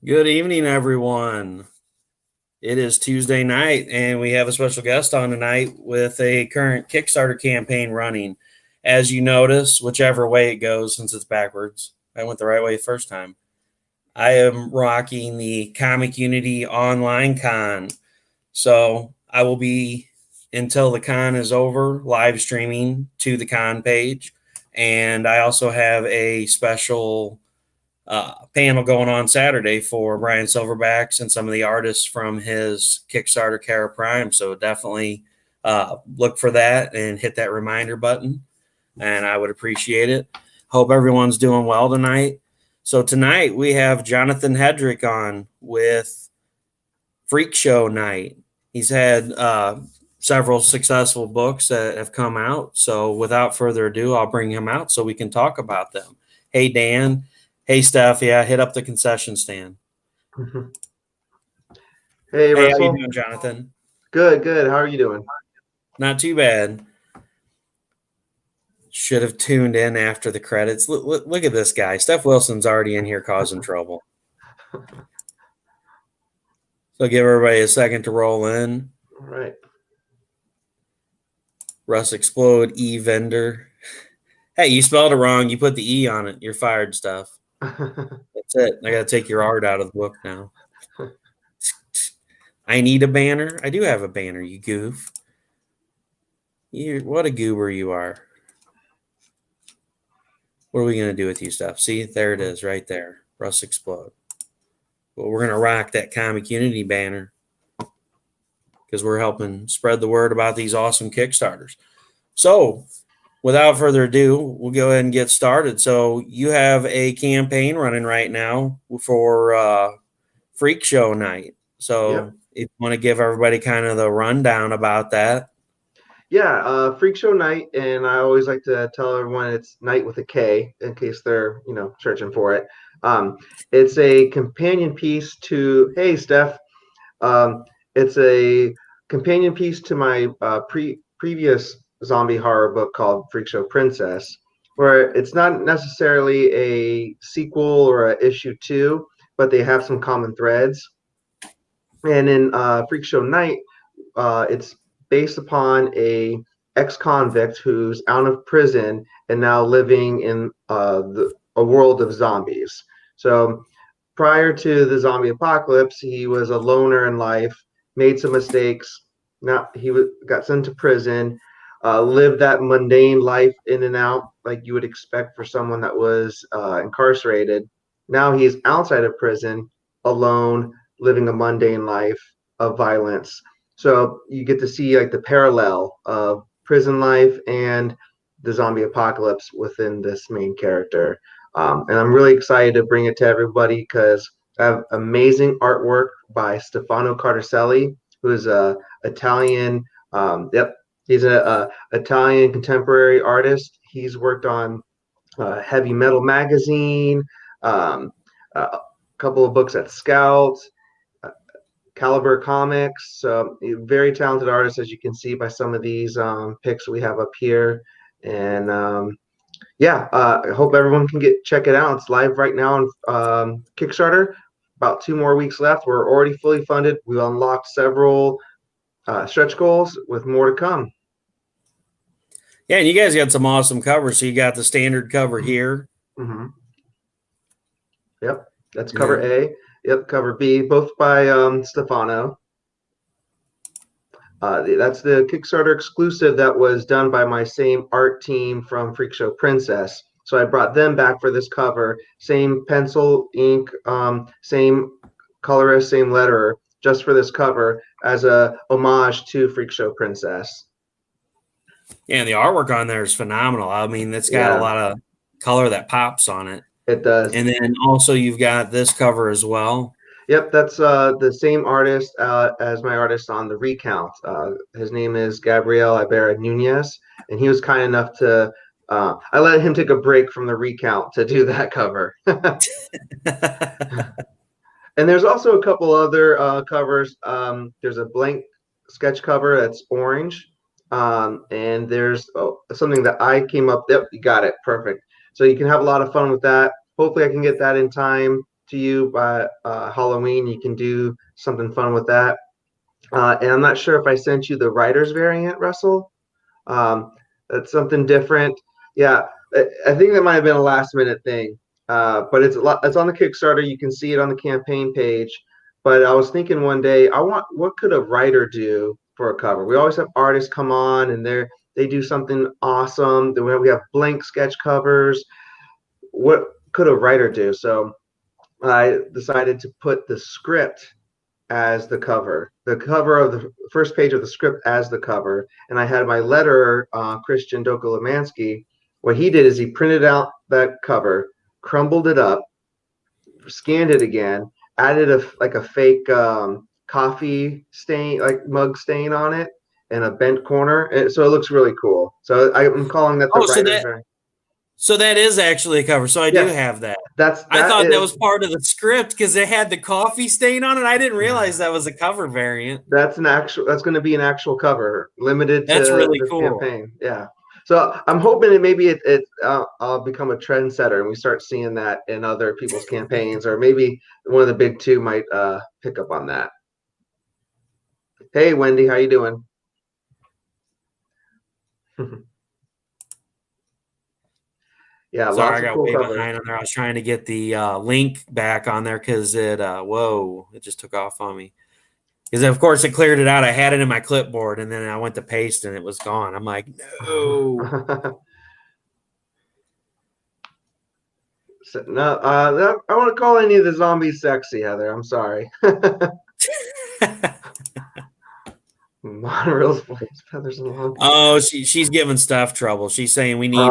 Good evening, everyone. It is Tuesday night, and we have a special guest on tonight with a current Kickstarter campaign running. As you notice, whichever way it goes, since it's backwards, I went the right way the first time. I am rocking the Comic Unity Online Con. So I will be, until the con is over, live streaming to the con page. And I also have a special panel going on Saturday for Brian Silverbacks and some of the artists from his Kickstarter Kara Prime. So definitely look for that and hit that reminder button, and I would appreciate it. Hope everyone's doing well tonight. So tonight we have Jonathan Hedrick on with Freakshow Knight. He's had several successful books that have come out. So without further ado, I'll bring him out so we can talk about them. Hey, Dan. Hey, Steph. Yeah, hit up the concession stand. Hey, Hey, how you Russell. doing, Jonathan? Good, good. How are you doing? Not too bad. Should have tuned in after the credits. Look at this guy. Steph Wilson's already in here causing trouble. So give everybody a second to roll in. All right. Russ Explode, E Vendor. Hey, you spelled it wrong. You put the E on it. You're fired, Steph. That's it. I got to take your art out of the book now. I need a banner. I do have a banner, you goof. What a goober you are. What are we going to do with you, Steph? See, there it is right there. Russ Explode. Well, we're going to rock that Comic Unity banner because we're helping spread the word about these awesome Kickstarters. So, without further ado, we'll go ahead and get started. So, you have a campaign running right now for Freakshow Knight. So, Yep. if you want to give everybody kind of the rundown about that. Yeah, Freakshow Knight, and I always like to tell everyone it's Knight with a K in case they're, searching for it. It's a companion piece to, hey, Steph, it's a companion piece to my previous zombie horror book called Freakshow Princess, where it's not necessarily a sequel or a issue 2, but they have some common threads. And in Freakshow Knight, it's based upon a ex-convict who's out of prison and now living in a world of zombies. So prior to the zombie apocalypse, he was a loner in life, made some mistakes. Now got sent to prison, lived that mundane life in and out like you would expect for someone that was incarcerated. Now he's outside of prison, alone, living a mundane life of violence. So you get to see like the parallel of prison life and the zombie apocalypse within this main character. And I'm really excited to bring it to everybody because I have amazing artwork by Stefano Cartaselli, who is a Italian. He's a Italian contemporary artist. He's worked on Heavy Metal magazine, a couple of books at Scout, Caliber Comics. So very talented artist, as you can see by some of these pics we have up here. And I hope everyone can check it out. It's live right now on Kickstarter. About 2 more weeks left. We're already fully funded. We unlocked several stretch goals with more to come. Yeah, and you guys got some awesome covers. So you got the standard cover here. Mm-hmm. Yep, that's cover A. Yep, cover B, both by Stefano. That's the Kickstarter exclusive that was done by my same art team from Freakshow Princess. So I brought them back for this cover. Same pencil, ink, same colorist, same letterer, just for this cover as a homage to Freakshow Princess. Yeah, and the artwork on there is phenomenal. I mean, it's got a lot of color that pops on it. It does. And then also you've got this cover as well. Yep, that's the same artist as my artist on the Recount. His name is Gabriel Ibarra Nunez, and he was kind enough to. I let him take a break from the Recount to do that cover. And there's also a couple other covers. There's a blank sketch cover that's orange, and there's something that I came up. Yep, you got it, perfect. So you can have a lot of fun with that. Hopefully, I can get that in time to you by Halloween. You can do something fun with that. And I'm not sure if I sent you the writer's variant, Russell. That's something different. Yeah, I think that might have been a last minute thing, but it's on the Kickstarter. You can see it on the campaign page. But I was thinking one day, what could a writer do for a cover? We always have artists come on and they do something awesome. Then we have blank sketch covers. What could a writer do? So I decided to put the script as the cover of the first page of the script as the cover. And I had my letterer, Christian Dokolemansky. What he did is he printed out that cover, crumbled it up, scanned it again, added a fake coffee stain, like mug stain on it, and a bent corner. And so it looks really cool. So I'm calling that the writer's variant. So that is actually a cover. So I do Yes, have that. that I thought that is, was part of the script because it had the coffee stain on it. I didn't realize that was a cover variant. that's going to be an actual cover, limited That's to really this cool. campaign. Yeah. So I'm hoping I'll become a trendsetter and we start seeing that in other people's campaigns, or maybe one of the big two might pick up on that. Hey, Wendy, how you doing? Yeah, Sorry, lots I of got cool way covers. behind on there. I was trying to get the link back on there because it just took off on me. Because of course it cleared it out. I had it in my clipboard and then I went to paste and it was gone. I'm like, no. So, no, I want to call any of the zombies sexy, Heather. I'm sorry. Monorail's flames, feathers, and long. Oh, she's giving Steph trouble. She's saying we need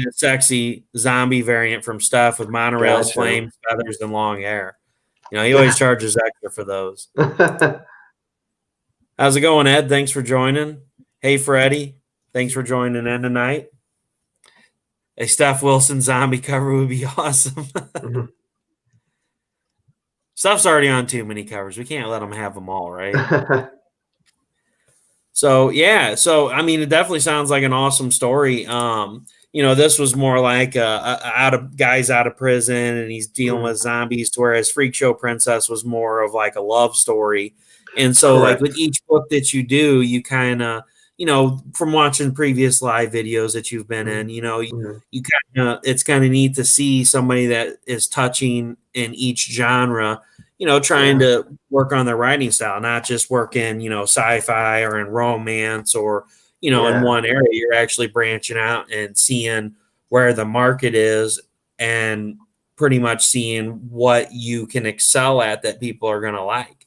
a sexy zombie variant from Steph with monorails, Gotcha. flames, feathers, and long hair. You know, he always charges extra for those. How's it going, Ed? Thanks for joining. Hey, Freddie. Thanks for joining in tonight. A Steph Wilson zombie cover would be awesome. Steph's already on too many covers. We can't let him have them all, right? So yeah, I mean, it definitely sounds like an awesome story. You know, this was more like guys out of prison and he's dealing with zombies, whereas Freakshow Princess was more of like a love story. And so, Correct. like with each book that you do, you kind of, you know, from watching previous live videos that you've been in, you know, you kind of, it's kind of neat to see somebody that is touching in each genre, you know, trying to work on their writing style, not just work in, you know, sci-fi or in romance or, you know, in one area. You're actually branching out and seeing where the market is and pretty much seeing what you can excel at that people are going to like.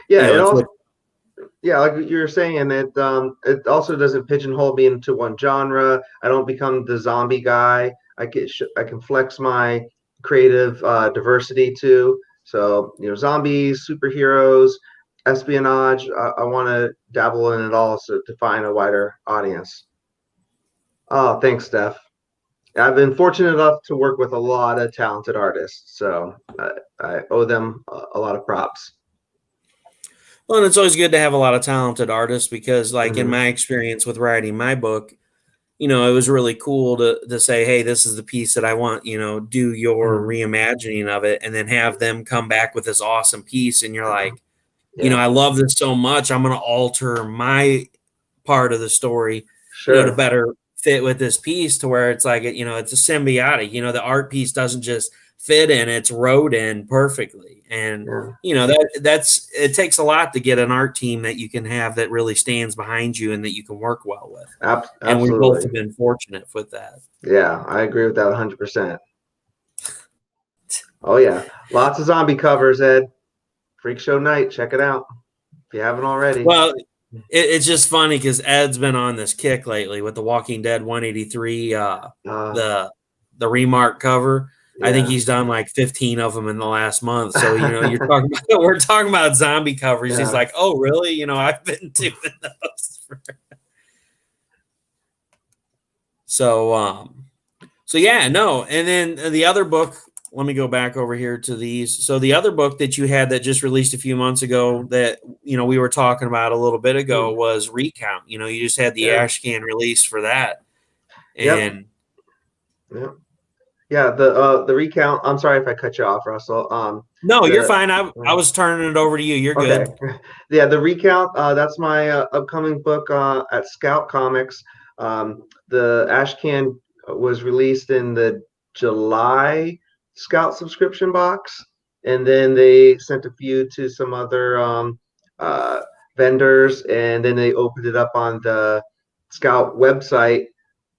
Yeah, you know, like you're saying, it also doesn't pigeonhole me into one genre. I don't become the zombie guy. I can flex my creative diversity too. So, you know, zombies, superheroes, espionage. I want to dabble in it all to find a wider audience. Oh, thanks, Steph. I've been fortunate enough to work with a lot of talented artists, so I owe them a lot of props. Well, and it's always good to have a lot of talented artists because, like, in my experience with writing my book, you know, it was really cool to say, hey, this is the piece that I want, you know, do your reimagining of it and then have them come back with this awesome piece. And you're like, you know, I love this so much. I'm going to alter my part of the story, you know, to better fit with this piece to where it's like, you know, it's a symbiotic, you know, the art piece doesn't just fit in, it's wrote in perfectly. And, you know, it takes a lot to get an art team that you can have that really stands behind you and that you can work well with. Absolutely. And we both have been fortunate with that. Yeah, I agree with that 100%. Oh, yeah. Lots of zombie covers, Ed. Freakshow Knight. Check it out if you haven't already. Well, it's just funny because Ed's been on this kick lately with the Walking Dead 183, the remark cover. I think he's done like 15 of them in the last month. So, you know, we're talking about zombie covers. He's like, oh, really? You know, I've been doing those. So yeah, no. And then the other book, let me go back over here to these. So the other book that you had that just released a few months ago that, you know, we were talking about a little bit ago was Recount. You know, you just had the Ashcan release for that. And Yeah, the recount. I'm sorry if I cut you off, Russell. No, you're The fine. I was turning it over to you. You're Okay. good. Yeah, the recount. That's my upcoming book at Scout Comics. The Ashcan was released in the July Scout subscription box, and then they sent a few to some other uh, vendors, and then they opened it up on the Scout website,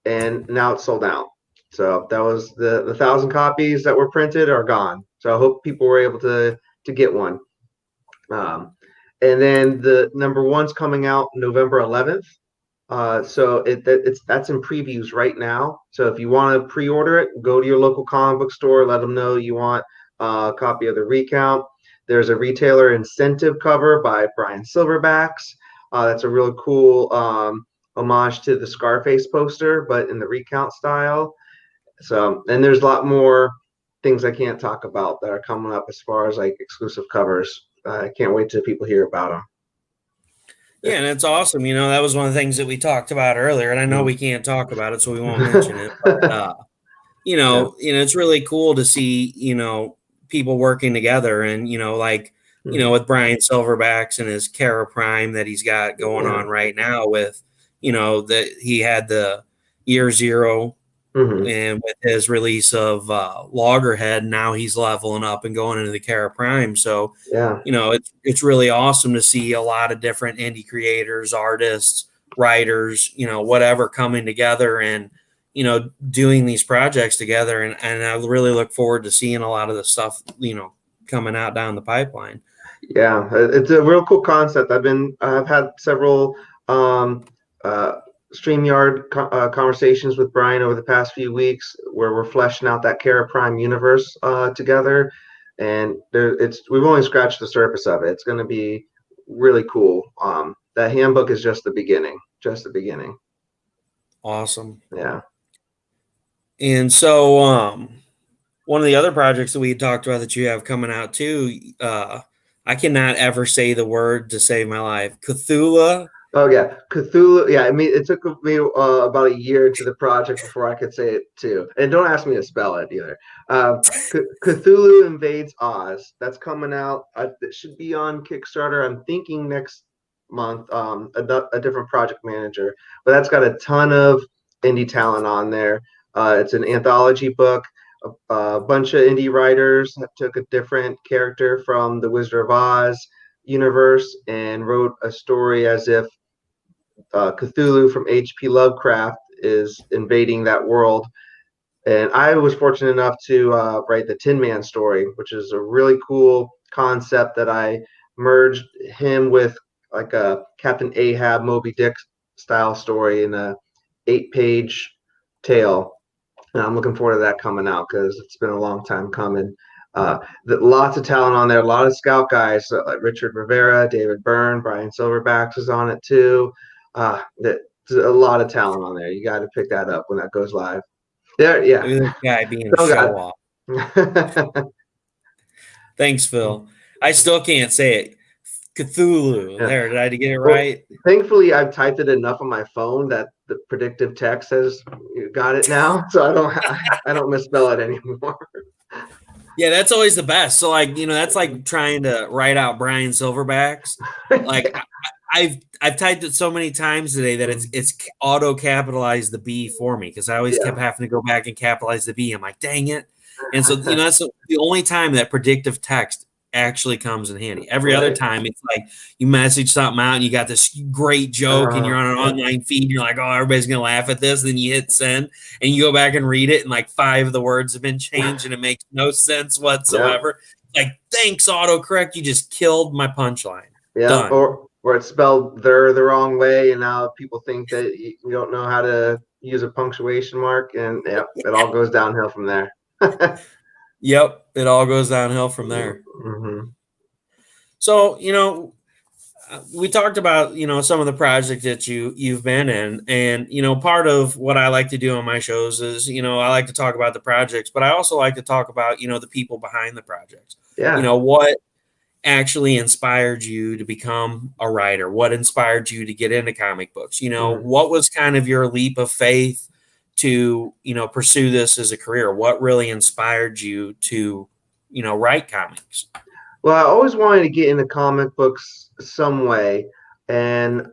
and now it's sold out. So that was the 1,000 copies that were printed are gone. So I hope people were able to get one. Um, and then the number one's coming out November 11th. So that's in previews right now. So if you want to pre-order it, go to your local comic book store, let them know you want a copy of the Recount. There's a retailer incentive cover by Brian Silverbacks. That's a really cool homage to the Scarface poster, but in the Recount style. So, and there's a lot more things I can't talk about that are coming up as far as like exclusive covers. I can't wait till people hear about them. Yeah, and it's awesome. That was one of the things that we talked about earlier, and I know we can't talk about it, so we won't mention it. But Yeah. it's really cool to see, people working together, and with Brian Silverbacks and his Kara Prime that he's got going Yeah. on right now with, that he had the Year Zero. Mm-hmm. And with his release of Loggerhead, now he's leveling up and going into the Kara Prime. So, Yeah. it's really awesome to see a lot of different indie creators, artists, writers, whatever coming together and, doing these projects together. And I really look forward to seeing a lot of the stuff, coming out down the pipeline. Yeah. It's a real cool concept. I've had several uh, StreamYard conversations with Brian over the past few weeks where we're fleshing out that Kara Prime universe together. And we've only scratched the surface of it. It's going to be really cool. That handbook is just the beginning, just the beginning. Awesome. Yeah. And so, one of the other projects that we had talked about that you have coming out too, I cannot ever say the word to save my life. Cthulhu. Oh yeah, Cthulhu. Yeah, I mean, it took me about a year into the project before I could say it too. And don't ask me to spell it either. Cthulhu Invades Oz. That's coming out. It should be on Kickstarter. I'm thinking next month. A different project manager, but that's got a ton of indie talent on there. It's an anthology book. A bunch of indie writers took a different character from the Wizard of Oz universe and wrote a story as if Cthulhu from H.P. Lovecraft is invading that world. And I was fortunate enough to write the Tin Man story, which is a really cool concept that I merged him with like a Captain Ahab, Moby Dick style story in a 8-page tale. And I'm looking forward to that coming out because it's been a long time coming. Lots of talent on there, a lot of scout guys like Richard Rivera, David Byrne, Brian Silverbacks is on it too. There's a lot of talent on there. You got to pick that up when that goes live. There, yeah. Look at this guy being Oh show God. off. Thanks, Phil. I still can't say it. Cthulhu. Yeah. There, did I get it Well, right? thankfully, I've typed it enough on my phone that the predictive text has got it now, so I don't misspell it anymore. Yeah, that's always the best. So, that's like trying to write out Brian Silverbacks. Like, Yeah. I've typed it so many times today that it's auto capitalized the B for me because I always Yeah. kept having to go back and capitalize the B. I'm like, dang it. And so, that's the only time that predictive text actually comes in handy. Every other Right. time, it's like you message something out and you got this great joke and you're on an online feed and you're like, oh, everybody's going to laugh at this. Then you hit send and you go back and read it and like 5 of the words have been changed and it makes no sense whatsoever. Yeah. Like, thanks, autocorrect. You just killed my punchline. Yeah, Done. or it's spelled there the wrong way, and now people think that you don't know how to use a punctuation mark, and yeah, it all goes downhill from there. Yep, it all goes downhill from there. Mm-hmm. So, we talked about, some of the projects that you've been in, and, part of what I like to do on my shows is, I like to talk about the projects, but I also like to talk about, the people behind the projects. Yeah. What actually inspired you to become a writer? What inspired you to get into comic books? What was kind of your leap of faith to, pursue this as a career? What really inspired you to, write comics? Well, I always wanted to get into comic books some way, and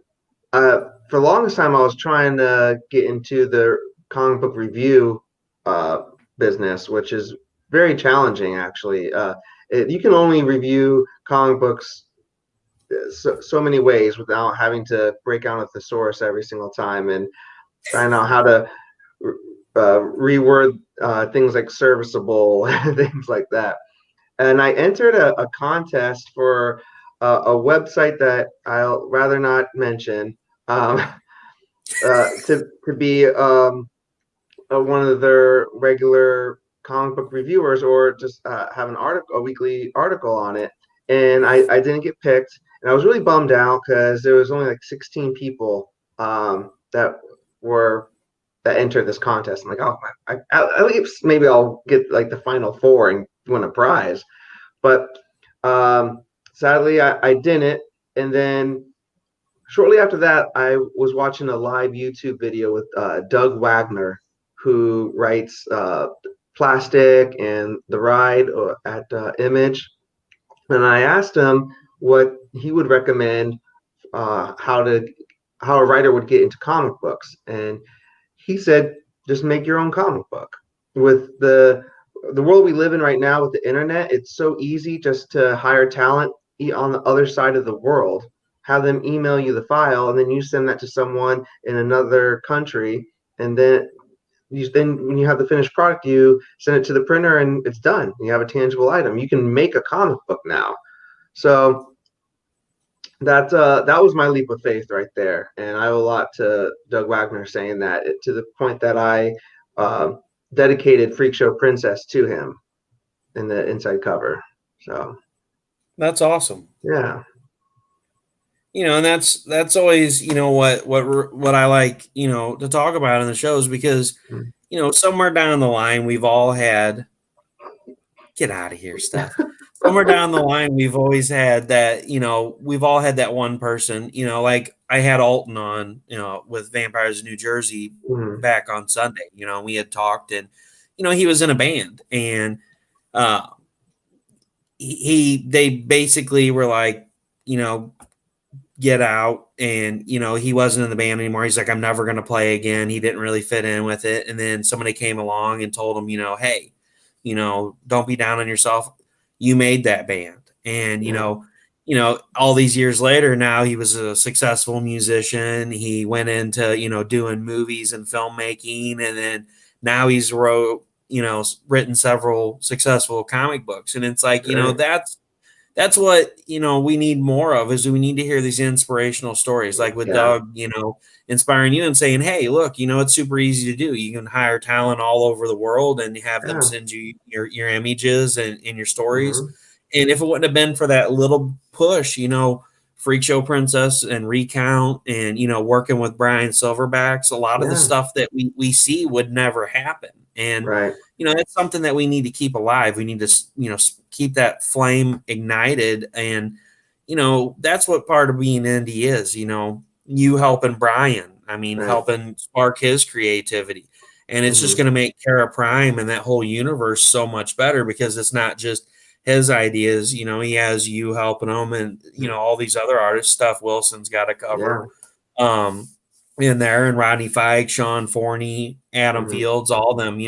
for the longest time, I was trying to get into the comic book review uh, business, which is very challenging, actually. You can only review comic books so many ways without having to break down a thesaurus every single time and find out how to reword things like serviceable and things like that. And I entered a contest for a website that I'll rather not mention, um, to be one of their regular comic book reviewers, or just have a weekly article on it. And I didn't get picked, and I was really bummed out because there was only like 16 people that entered this contest. I'm like, oh, at least maybe I'll get like the final four and win a prize. But sadly, I didn't. And then shortly after that, I was watching a live YouTube video with Doug Wagner, who writes Plastic and The Ride at Image. And I asked him what he would recommend, how a writer would get into comic books. And he said, just make your own comic book. With the world we live in right now with the internet, it's so easy just to hire talent on the other side of the world, have them email you the file, and then you send that to someone in another country, and then when you have the finished product, you send it to the printer, and it's done. You have a tangible item. You can make a comic book now. So that was my leap of faith right there, and I owe a lot to Doug Wagner saying that, to the point that I dedicated Freakshow Princess to him in the inside cover. So That's awesome. yeah. And that's always, what I like, to talk about in the shows, because, somewhere down the line, we've all had, get out of here, Steph. Somewhere down the line, we've always had that, we've all had that one person, like I had Alton on, with Vampires of New Jersey back on Sunday. We had talked, and, he was in a band, and they basically were like, get out, and he wasn't in the band anymore. He's like, I'm never going to play again. He didn't really fit in with it. And then somebody came along and told him, hey, don't be down on yourself. You made that band. And all these years later, now he was a successful musician. He went into doing movies and filmmaking, and then now he's written several successful comic books. And it's like, that's what we need more of, is we need to hear these inspirational stories, like with Doug, inspiring you and saying, hey, look, it's super easy to do. You can hire talent all over the world and have them send you your images and your stories. And if it wouldn't have been for that little push, Freakshow Princess and Recount, and working with Brian Silverbacks, a lot of the stuff that we see would never happen. And that's something that we need to keep alive. We need to keep that flame ignited, and that's what part of being indie is. You helping Brian, helping spark his creativity, and it's just going to make Kara Prime and that whole universe so much better, because it's not just his ideas. He has you helping him, and all these other artists. Steph Wilson's got a cover in there, and Rodney Feig, Sean Forney, Adam Fields, all of them.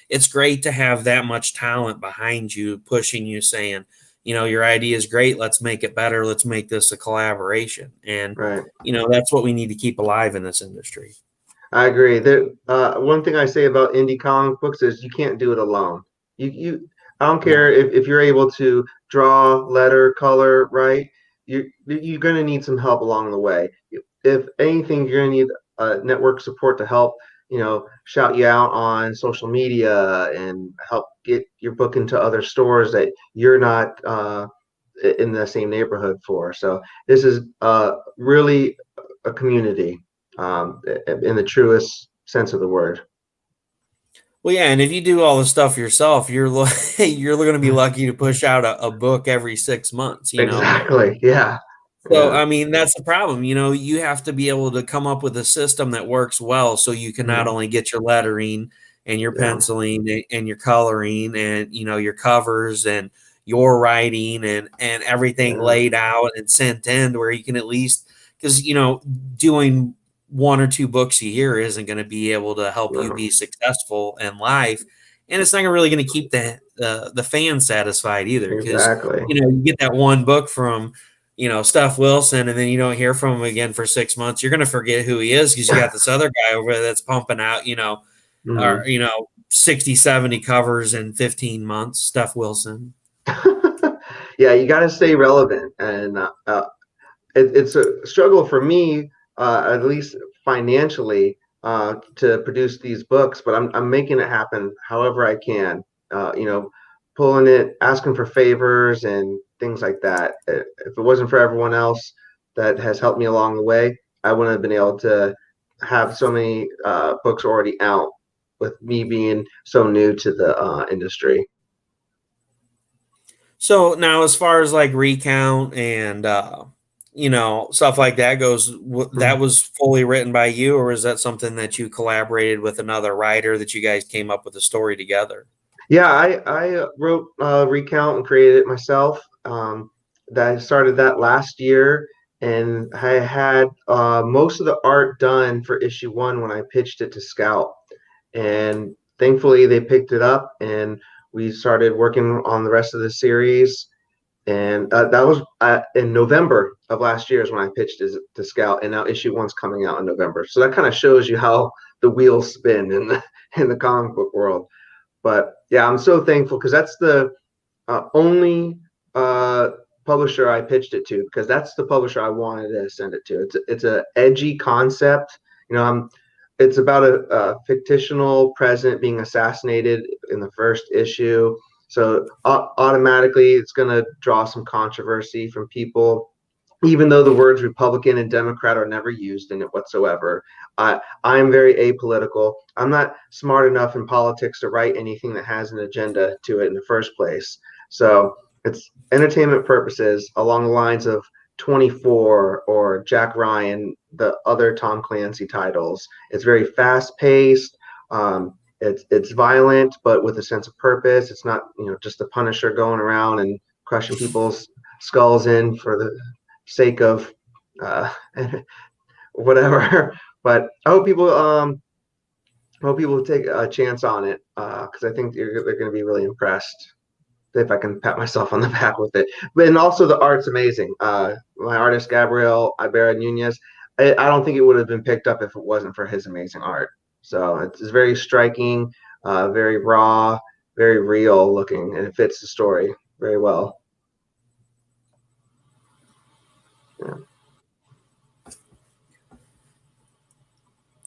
It's great to have that much talent behind you, pushing you, saying, your idea is great. Let's make it better. Let's make this a collaboration. And, that's what we need to keep alive in this industry. I agree. One thing I say about indie comic books is you can't do it alone. I don't care if you're able to draw, letter, color, right? You're going to need some help along the way. If anything, you're going to need network support to help, shout you out on social media and help get your book into other stores that you're not in the same neighborhood for. So this is really a community in the truest sense of the word. Well, yeah, and if you do all the stuff yourself, you're going to be lucky to push out a book every 6 months. Exactly. Yeah. So, Yeah. I mean, that's the problem. You have to be able to come up with a system that works well so you can not Mhm. only get your lettering and your Yeah. penciling and your coloring and, your covers and your writing and everything Yeah. laid out and sent in to where you can at least, because, doing one or two books a year isn't going to be able to help you No. be successful in life. And it's not really going to keep the fans satisfied either. Because, Exactly. you get that one book from, Steph Wilson, and then you don't hear from him again for 6 months. You're going to forget who he is because you got this other guy over there that's pumping out, or, Mhm. 60, 70 covers in 15 months. Steph Wilson. Yeah, you got to stay relevant, and it's a struggle for me, at least financially, to produce these books. But I'm making it happen however I can. You know, pulling it, asking for favors and things like that. If it wasn't for everyone else that has helped me along the way, I wouldn't have been able to have so many books already out. With me being so new to the industry. So now, as far as like Recount and stuff like that goes, that was fully written by you, or is that something that you collaborated with another writer that you guys came up with a story together? Yeah, I wrote Recount and created it myself. That I started that last year, and I had most of the art done for issue one when I pitched it to Scout, and thankfully they picked it up, and we started working on the rest of the series. And that was in November of last year is when I pitched it to Scout, and now issue one's coming out in November. So that kind of shows you how the wheels spin in the comic book world. But yeah, I'm so thankful because that's the only publisher I pitched it to, because that's the publisher I wanted to send it to. It's a edgy concept. It's about a fictional president being assassinated in the first issue. So automatically, it's going to draw some controversy from people, even though the words Republican and Democrat are never used in it whatsoever. I'm very apolitical. I'm not smart enough in politics to write anything that has an agenda to it in the first place. So it's entertainment purposes along the lines of 24 or Jack Ryan, the other Tom Clancy titles. It's very fast paced. It's violent, but with a sense of purpose. It's not just a Punisher going around and crushing people's skulls in for the sake of uh, whatever. But I hope people take a chance on it because I think they're going to be really impressed if I can pat myself on the back with it. And also the art's amazing. My artist Gabriel Ibarra Nunez. I don't think it would have been picked up if it wasn't for his amazing art. So it's very striking, very raw, very real looking, and it fits the story very well. Yeah.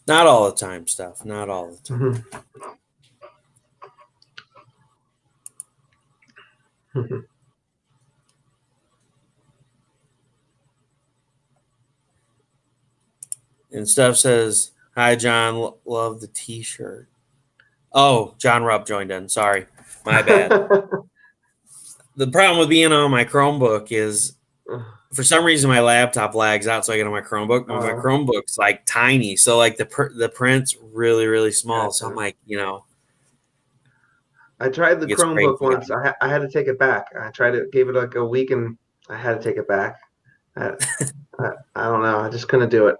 Not all the time, stuff. Not all the time. Mm-hmm. And Steph says, "Hi, John. Love the T-shirt." Oh, John Rupp joined in. Sorry, my bad. The problem with being on my Chromebook is, for some reason, my laptop lags out, so I get on my Chromebook. But my uh, Chromebook's like tiny, so like the print's really really small. So I'm gotcha. like, I tried the it gets Chromebook crazy. once. I had to take it back. I tried it, gave it like a week, and I had to take it back. I, I don't know. I just couldn't do it.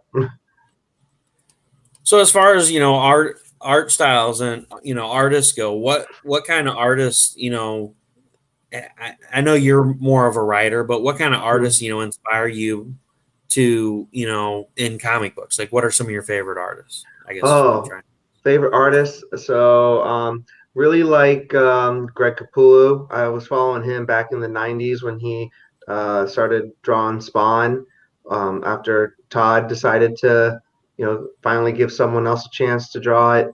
So as far as art styles and artists go, what kind of artists I know you're more of a writer, but what kind of artists inspire you to in comic books? Like, what are some of your favorite artists? I guess is what I'm Oh, trying. favorite artist. So really like Greg Capullo. I was following him back in the '90s when he started drawing Spawn. After Todd decided to, finally give someone else a chance to draw it.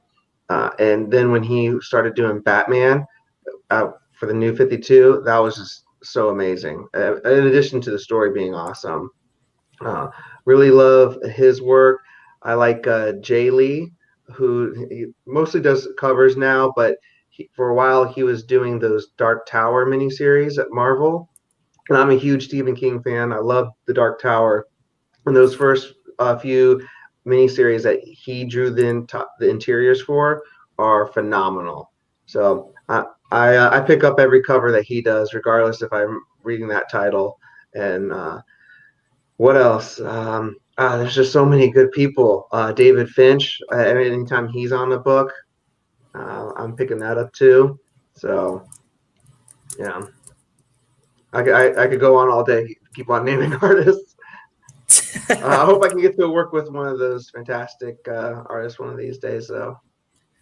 And then when he started doing Batman for the New 52, that was just so amazing. In addition to the story being awesome, really love his work. I like Jay Lee, who he mostly does covers now, but for a while he was doing those Dark Tower miniseries at Marvel. and I'm a huge Stephen King fan. I love The Dark Tower, and those first few miniseries that he drew the interiors for are phenomenal. So I pick up every cover that he does, regardless if I'm reading that title. And what else? There's just so many good people. David Finch. Anytime he's on the book, I'm picking that up too. So yeah, I could go on all day, keep on naming artists. I hope I can get to work with one of those fantastic artists one of these days, though.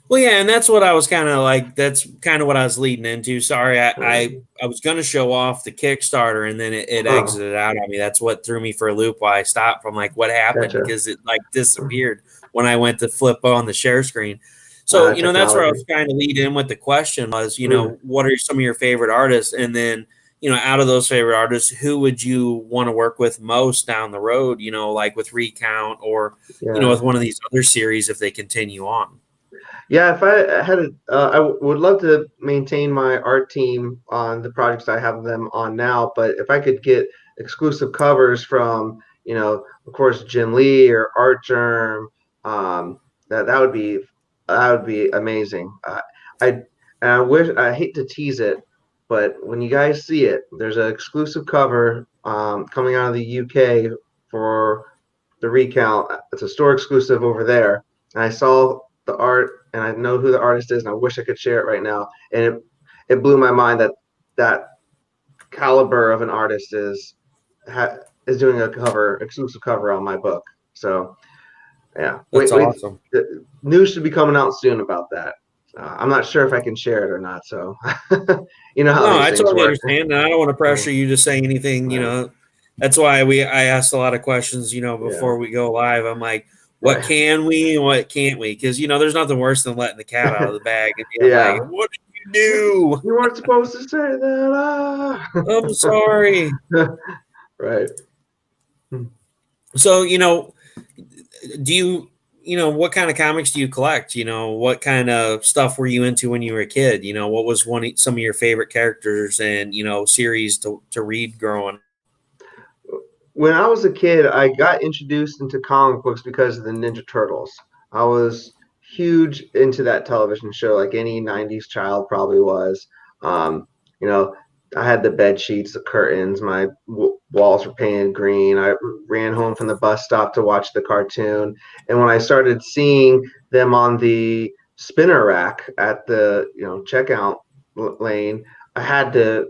Well, yeah, and that's what I was kind of like. That's kind of what I was leading into. Sorry, I Uh, I, I was going to show off the Kickstarter, and then it oh, exited out on me. That's what threw me for a loop. Why I stopped. I'm like, what happened? gotcha. Because it like disappeared when I went to flip on the share screen. So that's where I was Technology. trying to lead in with the question was, Mm, what are some of your favorite artists, and then out of those favorite artists, who would you want to work with most down the road? Like with Recount or yeah. with one of these other series if they continue on. Yeah, if I had I would love to maintain my art team on the projects I have them on now. But if I could get exclusive covers from, of course, Jim Lee or Art Germ, um, that would be amazing. I and I hate to tease it, but when you guys see it, there's an exclusive cover coming out of the UK for the Recount. It's a store exclusive over there, and I saw the art, and I know who the artist is, and I wish I could share it right now. And it blew my mind that that caliber of an artist is doing a exclusive cover on my book. So yeah, That's wait, awesome. the news should be coming out soon about that. I'm not sure if I can share it or not. So you know how No, these I things totally work. understand, and I don't want to Yeah, pressure you to say anything. That's why I asked a lot of questions. yeah, Before we go live, I'm like, what right. can we and what can't we? Because there's nothing worse than letting the cat out of the bag and being like, Yeah, what did you do? you weren't supposed to say that. I'm sorry. Right. So do what kind of comics do you collect? What kind of stuff were you into when you were a kid? What was some of your favorite characters and series to read growing? When I was a kid, I got introduced into comic books because of the Ninja Turtles. I was huge into that television show, like any '90s child probably was. Um, you know, I had the bed sheets, the curtains, my walls were painted green. I ran home from the bus stop to watch the cartoon, and when I started seeing them on the spinner rack at the checkout lane, I had to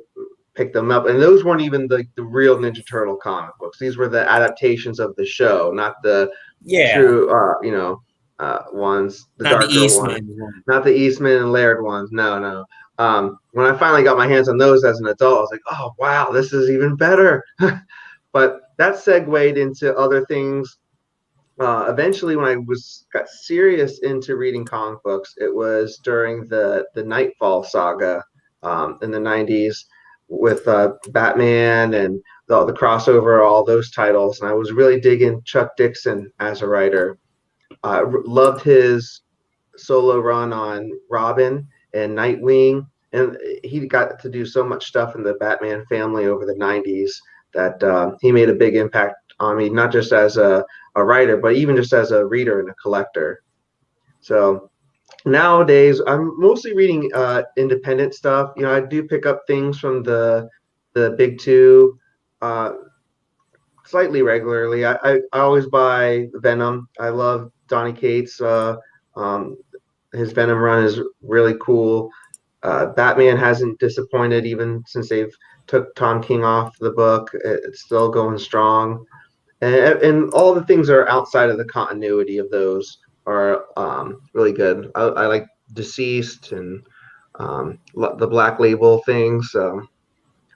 pick them up. And those weren't even the real Ninja Turtle comic books. These were the adaptations of the show, not the Yeah, true, ones, the not the darker one, Eastman one. not the Eastman and Laird ones. No, no. When I finally got my hands on those as an adult, I was like, oh, wow, this is even better. But that segued into other things. Eventually, when I got serious into reading comic books, it was during the Nightfall saga in the '90s with Batman and the crossover, all those titles. And I was really digging Chuck Dixon as a writer. I loved his solo run on Robin and Nightwing, and he got to do so much stuff in the Batman family over the '90s that he made a big impact on me, not just as a writer, but even just as a reader and a collector. So nowadays, I'm mostly reading independent stuff. I do pick up things from the big two uh, slightly regularly. I always buy Venom. I love Donny Cates. Um, his Venom run is really cool. Batman hasn't disappointed even since they've took Tom King off the book. It's still going strong, and all the things that are outside of the continuity of those are really good. I like Deceased and the Black Label things.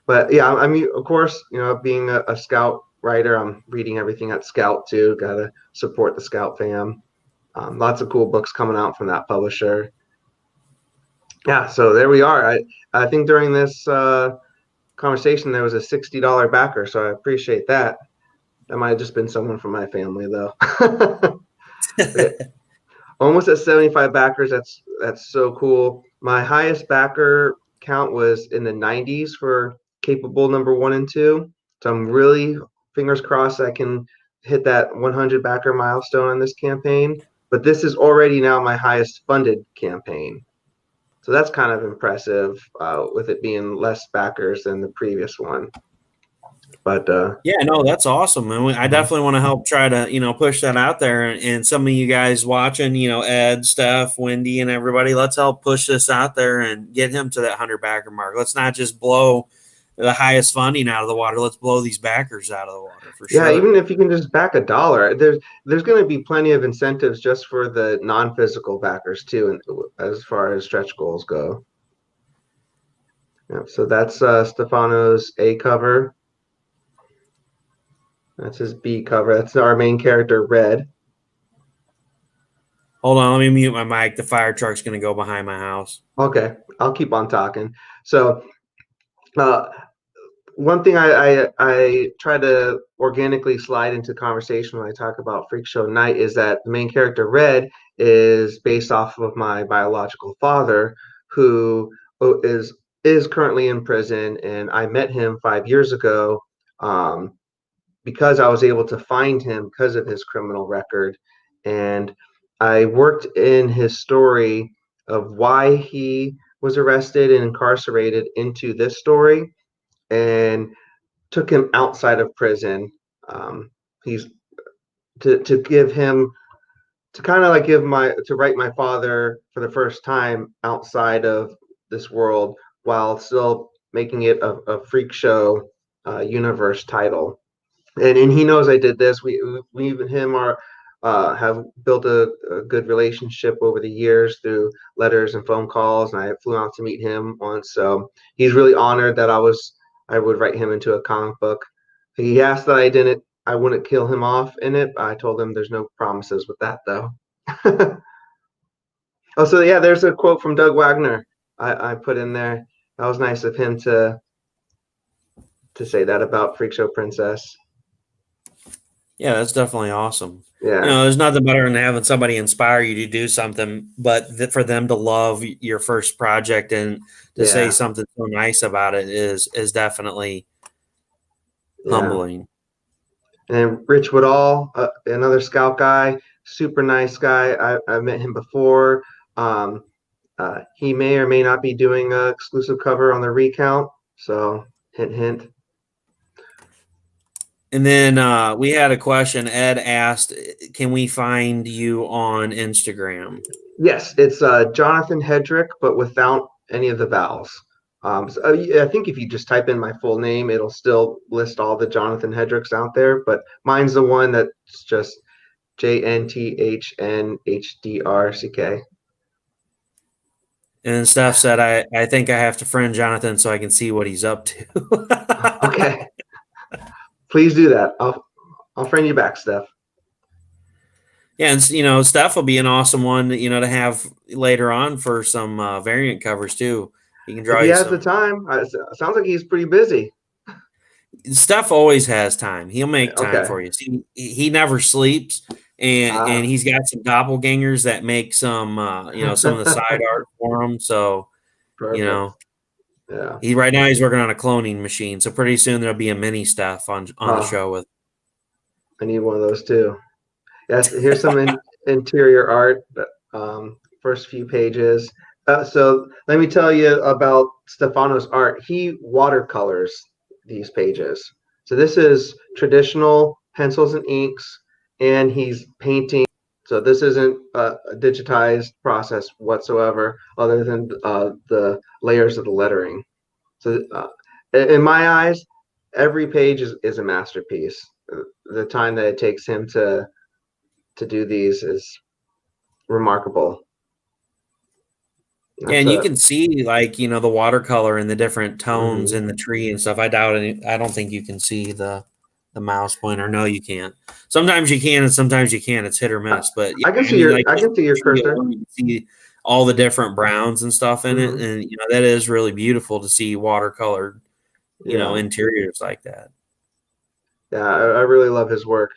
But yeah, I mean, of course, being a Scout writer, I'm reading everything at Scout too. Got to support the Scout fam. Lots of cool books coming out from that publisher. Yeah, so there we are. I think during this conversation there was a $60 backer, so I appreciate that. That might have just been someone from my family though. Yeah, almost at 75 backers. That's so cool. My highest backer count was in the '90s for capable number 1 and 2. So I'm really fingers crossed I can hit that 100 backer milestone on this campaign. But this is already now my highest funded campaign. So that's kind of impressive with it being less backers than the previous one. But yeah, no, that's awesome. And I definitely want to help try to, push that out there. And some of you guys watching, Ed, Steph, Wendy, and everybody, let's help push this out there and get him to that 100 backer mark. Let's not just blow the highest funding out of the water. Let's blow these backers out of the water for sure. Yeah, even if you can just back $1, there's going to be plenty of incentives just for the non-physical backers too, and as far as stretch goals go. Yeah, so that's Stefano's A cover. That's his B cover. That's our main character, Red. Hold on, let me mute my mic. The fire truck's going to go behind my house. Okay, I'll keep on talking. So, one thing I try to organically slide into conversation when I talk about Freakshow Knight is that the main character, Red, is based off of my biological father, who is currently in prison, and I met him 5 years ago. Because I was able to find him because of his criminal record. And I worked in his story of why he was arrested and incarcerated into this story and took him outside of prison. He's to give him to kind of like to write my father for the first time outside of this world while still making it a freak show universe title. And he knows I did this. We and him have built a good relationship over the years through letters and phone calls, and I flew out to meet him once. So he's really honored that I would write him into a comic book. He asked that I wouldn't kill him off in it. I told him there's no promises with that though. Oh, so yeah, there's a quote from Doug Wagner I put in there. That was nice of him to say that about Freakshow Princess. Yeah, that's definitely awesome. Yeah. There's nothing better than having somebody inspire you to do something, but for them to love your first project and to say something so nice about it is definitely humbling. And Rich Woodall, another Scout guy, super nice guy. I met him before. He may or may not be doing an exclusive cover on the Recount. So hint, hint. And then we had a question. Ed asked, can we find you on Instagram? Yes, it's Jonathan Hedrick, but without any of the vowels. So I think if you just type in my full name, it'll still list all the Jonathan Hedricks out there. But mine's the one that's just JNTHNHDRCK. And Steph said, I think I have to friend Jonathan so I can see what he's up to. Okay. Please do that. I'll friend you back, Steph. Yeah, and Steph will be an awesome one, to have later on for some variant covers too. He can draw. If he has the time. Sounds like he's pretty busy. Steph always has time. He'll make time for you. See, he never sleeps, and he's got some doppelgangers that make some some of the side art for him. So, Perfect. Yeah. Right now he's working on a cloning machine. So pretty soon there'll be a mini Steph on the show with. I need one of those too. Yes, here's some interior art. First few pages. So let me tell you about Stefano's art. He watercolors these pages. So this is traditional pencils and inks, and he's painting. So this isn't a digitized process whatsoever, other than the layers of the lettering. So in my eyes, every page is a masterpiece. The time that it takes him to do these is remarkable. Yeah, and you can see the watercolor and the different tones in the tree and stuff. I don't think you can see the mouse pointer. No, you can't. Sometimes you can, and sometimes you can't. It's hit or miss. But I can see your cursor. You can see all the different browns and stuff in it, and that is really beautiful to see watercolored, interiors like that. Yeah, I really love his work.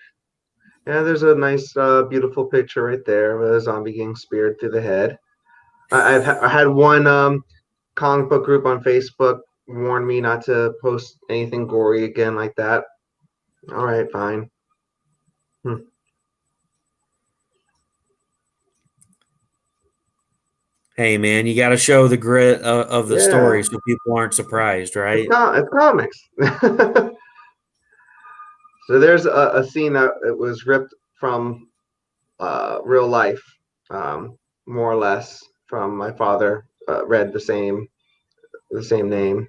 Yeah, there's a nice, beautiful picture right there with a zombie getting speared through the head. I had one comic book group on Facebook warned me not to post anything gory again like that. All right, fine. Hey, man, you got to show the grit of the Yeah, story so people aren't surprised, right? it's comics. So there's a scene that it was ripped from real life, um, more or less, from my father. Read the same name.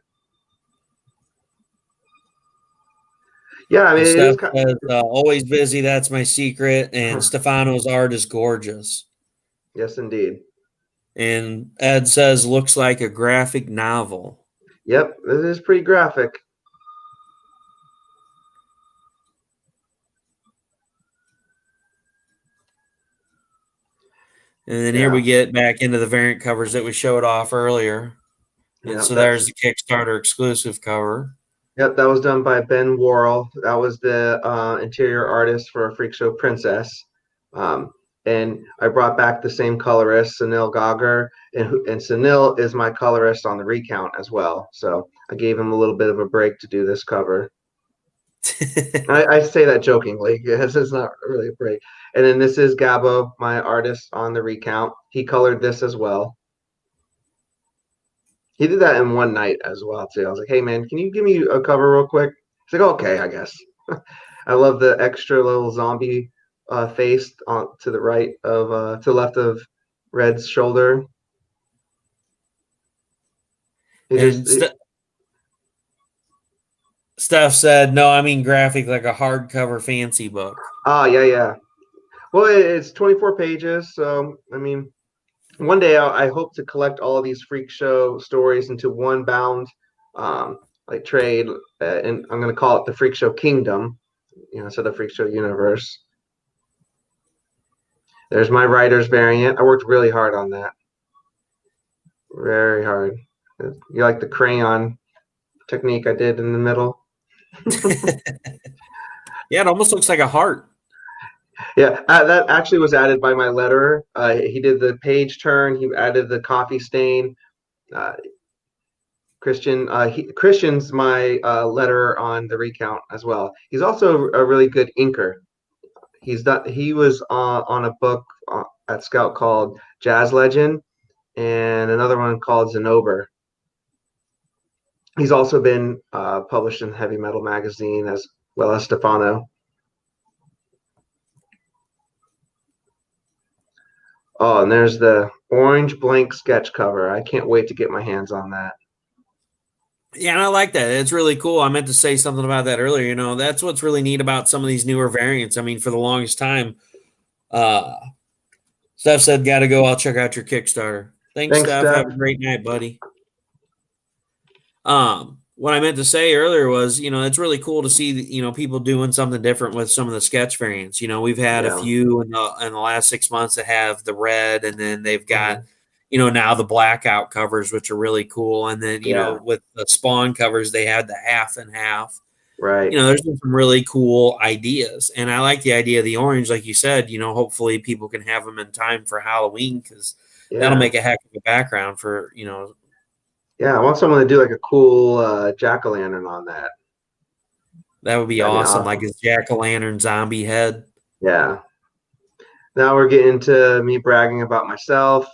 Yeah, I mean And it is Steph kind says, always busy. That's my secret. And Stefano's art is gorgeous. yes, indeed. And Ed says, looks like a graphic novel. Yep, it is pretty graphic. And then here we Yeah, get back into the variant covers that we showed off earlier. And yeah. so there's the Kickstarter exclusive cover. Yep, that was done by Ben Worrell. That was the interior artist for Freakshow Princess. Um, and I brought back the same colorist, Sunil Gauger, and Sunil is my colorist on the Recount as well. So I gave him a little bit of a break to do this cover. I say that jokingly, because it's not really a break. And then this is Gabo, my artist on the Recount. He colored this as well. He did that in one night as well too. I was like, "Hey man, can you give me a cover real quick?" He's like, "Okay, I guess." I love the extra little zombie face on to the right of to the left of Red's shoulder. He just And Steph said, no, I mean graphic, like a hardcover fancy book. yeah, yeah. Well, it's 24 pages, so I mean, one day I hope to collect all of these freak show stories into one bound like trade, and I'm going to call it the Freak Show Kingdom, instead of Freak Show Universe. There's my writer's variant. I worked really hard on that. Very hard. You like the crayon technique I did in the middle? Yeah, it almost looks like a heart. Yeah, that actually was added by my letterer. He did the page turn. He added the coffee stain. Uh, Christian's my letterer on the Recount as well. He's also a really good inker. He was on a book at Scout called Jazz Legend and another one called Zenobor. He's also been published in Heavy Metal Magazine as well as Stefano. Oh, and there's the orange blank sketch cover. I can't wait to get my hands on that. Yeah, and I like that. It's really cool. I meant to say something about that earlier. That's what's really neat about some of these newer variants. I mean, for the longest time, uh, Steph said, got to go. I'll check out your Kickstarter. Thanks, Thanks, Steph. Steph. Have a great night, buddy. What I meant to say earlier was, it's really cool to see, people doing something different with some of the sketch variants. We've had a Yeah. few in the last 6 months that have the red, and then they've got, Mhm. now the blackout covers, which are really cool. And then, Yeah. with the Spawn covers, they had the half and half. Right. There's been some really cool ideas. And I like the idea of the orange, like you said, hopefully people can have them in time for Halloween because that'll Yeah. make a heck of a background for, Yeah. I want someone to do like a cool jack-o'-lantern on that. that would be That'd be awesome. Like awesome. his jack-o'-lantern zombie head. Yeah. Now we're getting to me bragging about myself.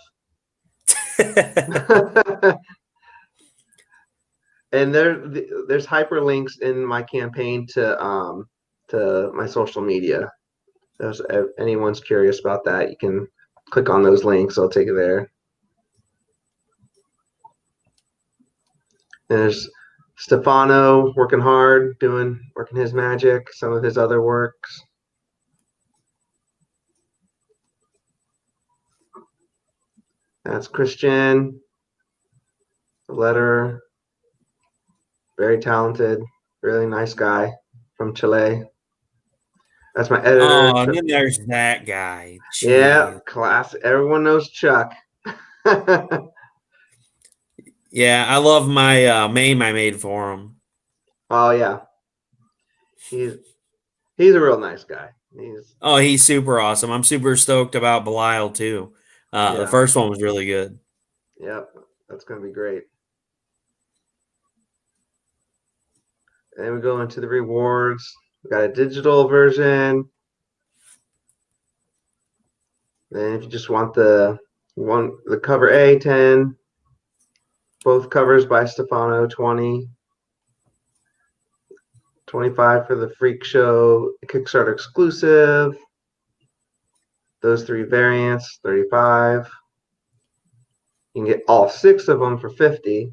And there's hyperlinks in my campaign to my social media. If anyone's curious about that, you can click on those links. I'll take you there. There's Stefano working hard, working his magic, some of his other works. That's Christian, the letterer, very talented, really nice guy from Chile. That's my editor. Oh, and then there's that guy. Yeah, Gee. class. Everyone knows Chuck. Yeah, I love my meme I made for him. Oh yeah, he's he's a real nice guy. Oh, he's super awesome. I'm super stoked about Belial too. The Yeah, first one was really good. yep. That's gonna be great. And we go into the rewards. We got a digital version. Then if you just want the cover A, 10, both covers by Stefano, 20, 25 for the Freak Show Kickstarter exclusive. Those 3 variants, 35. You can get all 6 of them for 50.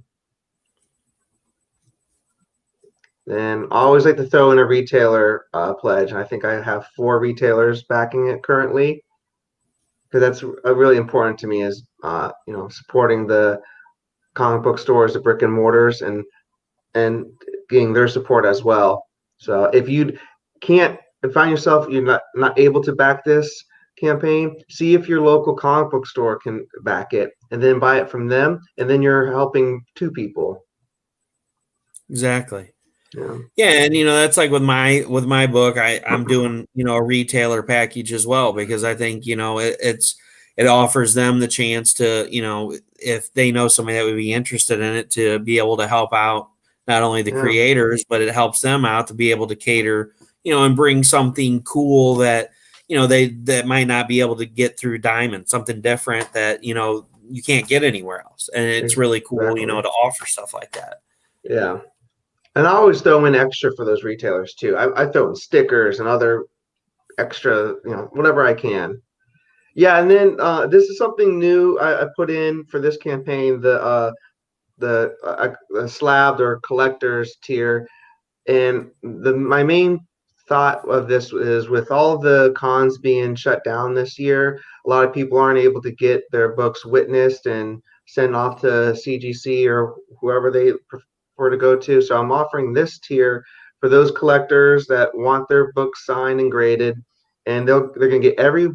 Then I always like to throw in a retailer pledge. I think I have 4 retailers backing it currently, because that's really important to me, is supporting the comic book stores, the brick and mortars, and getting their support as well. So if you can't find yourself, you're not able to back this campaign, see if your local comic book store can back it, and then buy it from them, and then you're helping 2 people. Exactly. Yeah. Yeah, and that's like with my book, I'm doing a retailer package as well, because I think it offers them the chance to if they know somebody that would be interested in it, to be able to help out not only the Yeah. creators, but it helps them out to be able to cater and bring something cool that that might not be able to get through Diamond, something different that you can't get anywhere else, and it's really cool Exactly. to offer stuff like that. Yeah. And I always throw in extra for those retailers too. I throw in stickers and other extra, whatever I can. Yeah, and then this is something new I put in for this campaign: the slabbed or collectors tier. And my main thought of this is, with all the cons being shut down this year, a lot of people aren't able to get their books witnessed and sent off to CGC or whoever they prefer to go to. So I'm offering this tier for those collectors that want their books signed and graded, and they're going to get every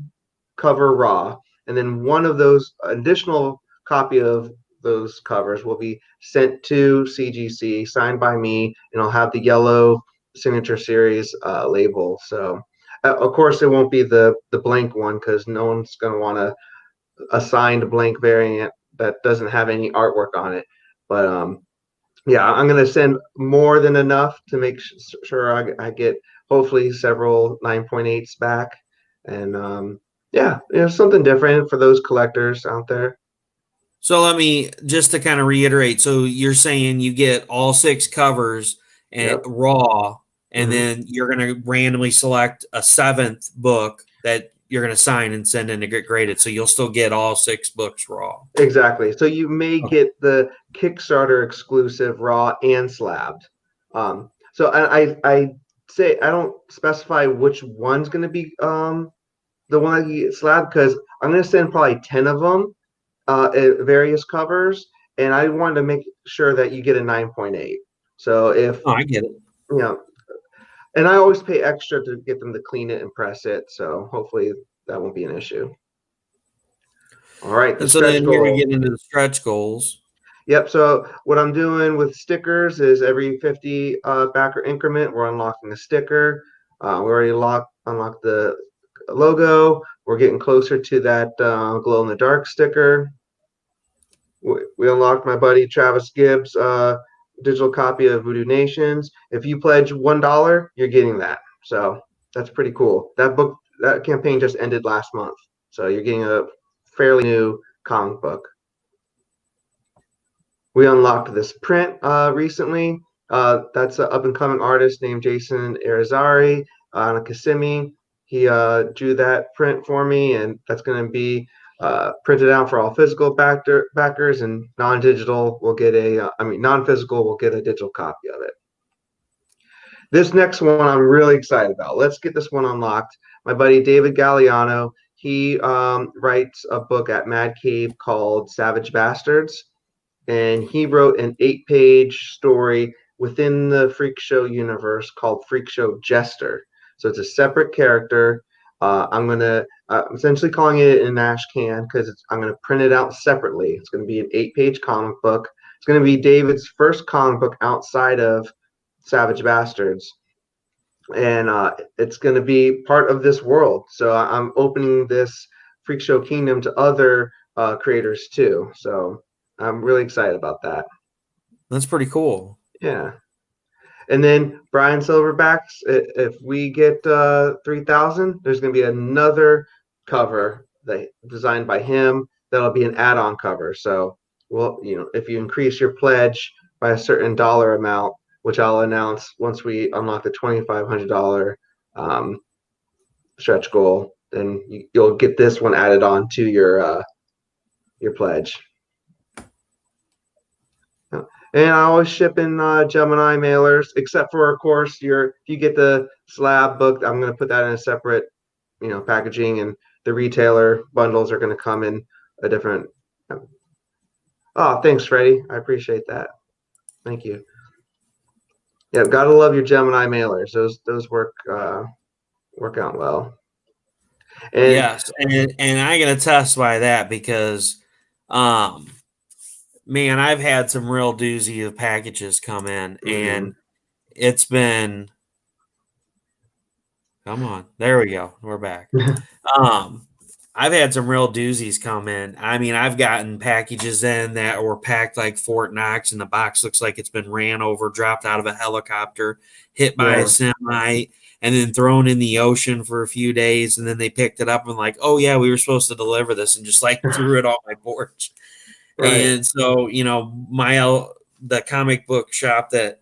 cover raw, and then one of those additional copy of those covers will be sent to CGC, signed by me, and I'll have the yellow signature series label. So, of course, it won't be the blank one, because no one's going to want a signed blank variant that doesn't have any artwork on it. But yeah, I'm going to send more than enough to make sure I get hopefully several 9.8s back. And yeah, something different for those collectors out there. So let me just to kind of reiterate. So you're saying you get all 6 covers and Yep. raw, and Hmm. then you're going to randomly select a 7th book that you're going to sign and send in to get graded. So you'll still get all 6 books raw. Exactly. So you may Okay. get the Kickstarter exclusive raw and slabbed. So I say I don't specify which one's going to be the one that you get slabbed, because I'm going to send probably 10 of them various covers, and I wanted to make sure that you get a 9.8. So if Oh, I get it. you know, and I always pay extra to get them to clean it and press it. So hopefully that won't be an issue. All right, the And so stretch then here we goal. get into the stretch goals. Yep. So what I'm doing with stickers is every 50 backer increment, we're unlocking a sticker. We already unlocked the logo. We're getting closer to that glow in the dark sticker. We unlocked my buddy Travis Gibbs' digital copy of Voodoo Nations. If you pledge $1, you're getting that. So that's pretty cool. That campaign just ended last month, so you're getting a fairly new comic book. We unlocked this print recently. That's an up and coming artist named Jason Irizarry on a Kissimmee. He drew that print for me, and that's going to be printed out for all physical backers, and non-digital will get non-physical will get a digital copy of it. This next one I'm really excited about. Let's get this one unlocked. My buddy David Galliano, he writes a book at Mad Cave called Savage Bastards, and he wrote an 8-page story within the Freak Show universe called Freak Show Jester. So it's a separate character. I'm essentially calling it an ash can, because I'm gonna print it out separately. It's gonna be an 8-page comic book. It's gonna be David's first comic book outside of Savage Bastards, and it's gonna be part of this world. So I'm opening this Freak Show Kingdom to other creators too. So I'm really excited about that. That's pretty cool. Yeah. And then Brian Silverbacks, if we get 3,000, there's going to be another cover that designed by him. That'll be an add-on cover. So, well, if you increase your pledge by a certain dollar amount, which I'll announce once we unlock the $2,500 stretch goal, then you'll get this one added on to your pledge. And I always ship in Gemini mailers, except for, of course, if you get the slab book, I'm going to put that in a separate, packaging, and the retailer bundles are going to come in a different. Oh, thanks, Freddie. I appreciate that. Thank you. Yeah, gotta love your Gemini mailers. Those work out well. And yes, and I can attest by that because, man, I've had some real doozy of packages come in, and it's been. Come on, there we go. We're back. I've had some real doozies come in. I mean, I've gotten packages in that were packed like Fort Knox, and the box looks like it's been ran over, dropped out of a helicopter, hit by a semi, and then thrown in the ocean for a few days. And then they picked it up and like, oh yeah, we were supposed to deliver this, and just like threw it off my porch. Right. And so, the comic book shop that,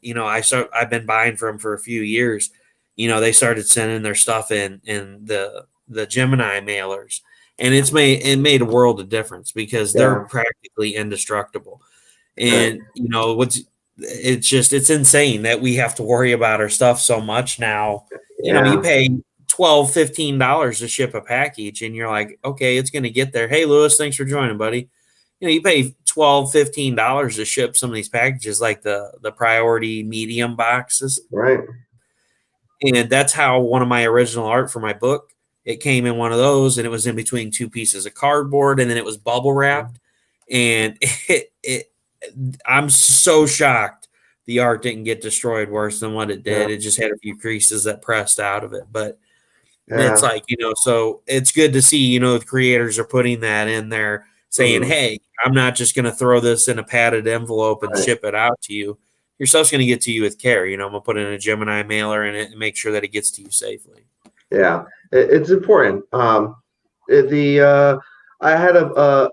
I've been buying from for a few years, they started sending their stuff in the Gemini mailers. And it made a world of difference because they're practically indestructible. And, it's insane that we have to worry about our stuff so much now. You pay $12, $15 to ship a package, and you're like, okay, it's going to get there. Hey, Lewis, thanks for joining, buddy. You pay $12, $15 to ship some of these packages, like the priority medium boxes. Right. And that's how one of my original art for my book, it came in one of those, and it was in between two pieces of cardboard, and then it was bubble wrapped. And I'm so shocked the art didn't get destroyed worse than what it did. It just had a few creases that pressed out of it. But it's like, so it's good to see, the creators are putting that in there, saying, hey, I'm not just going to throw this in a padded envelope and ship it out to you. Your stuff's going to get to you with care. I'm going to put in a Gemini mailer in it and make sure that it gets to you safely. Yeah, it's important. I had a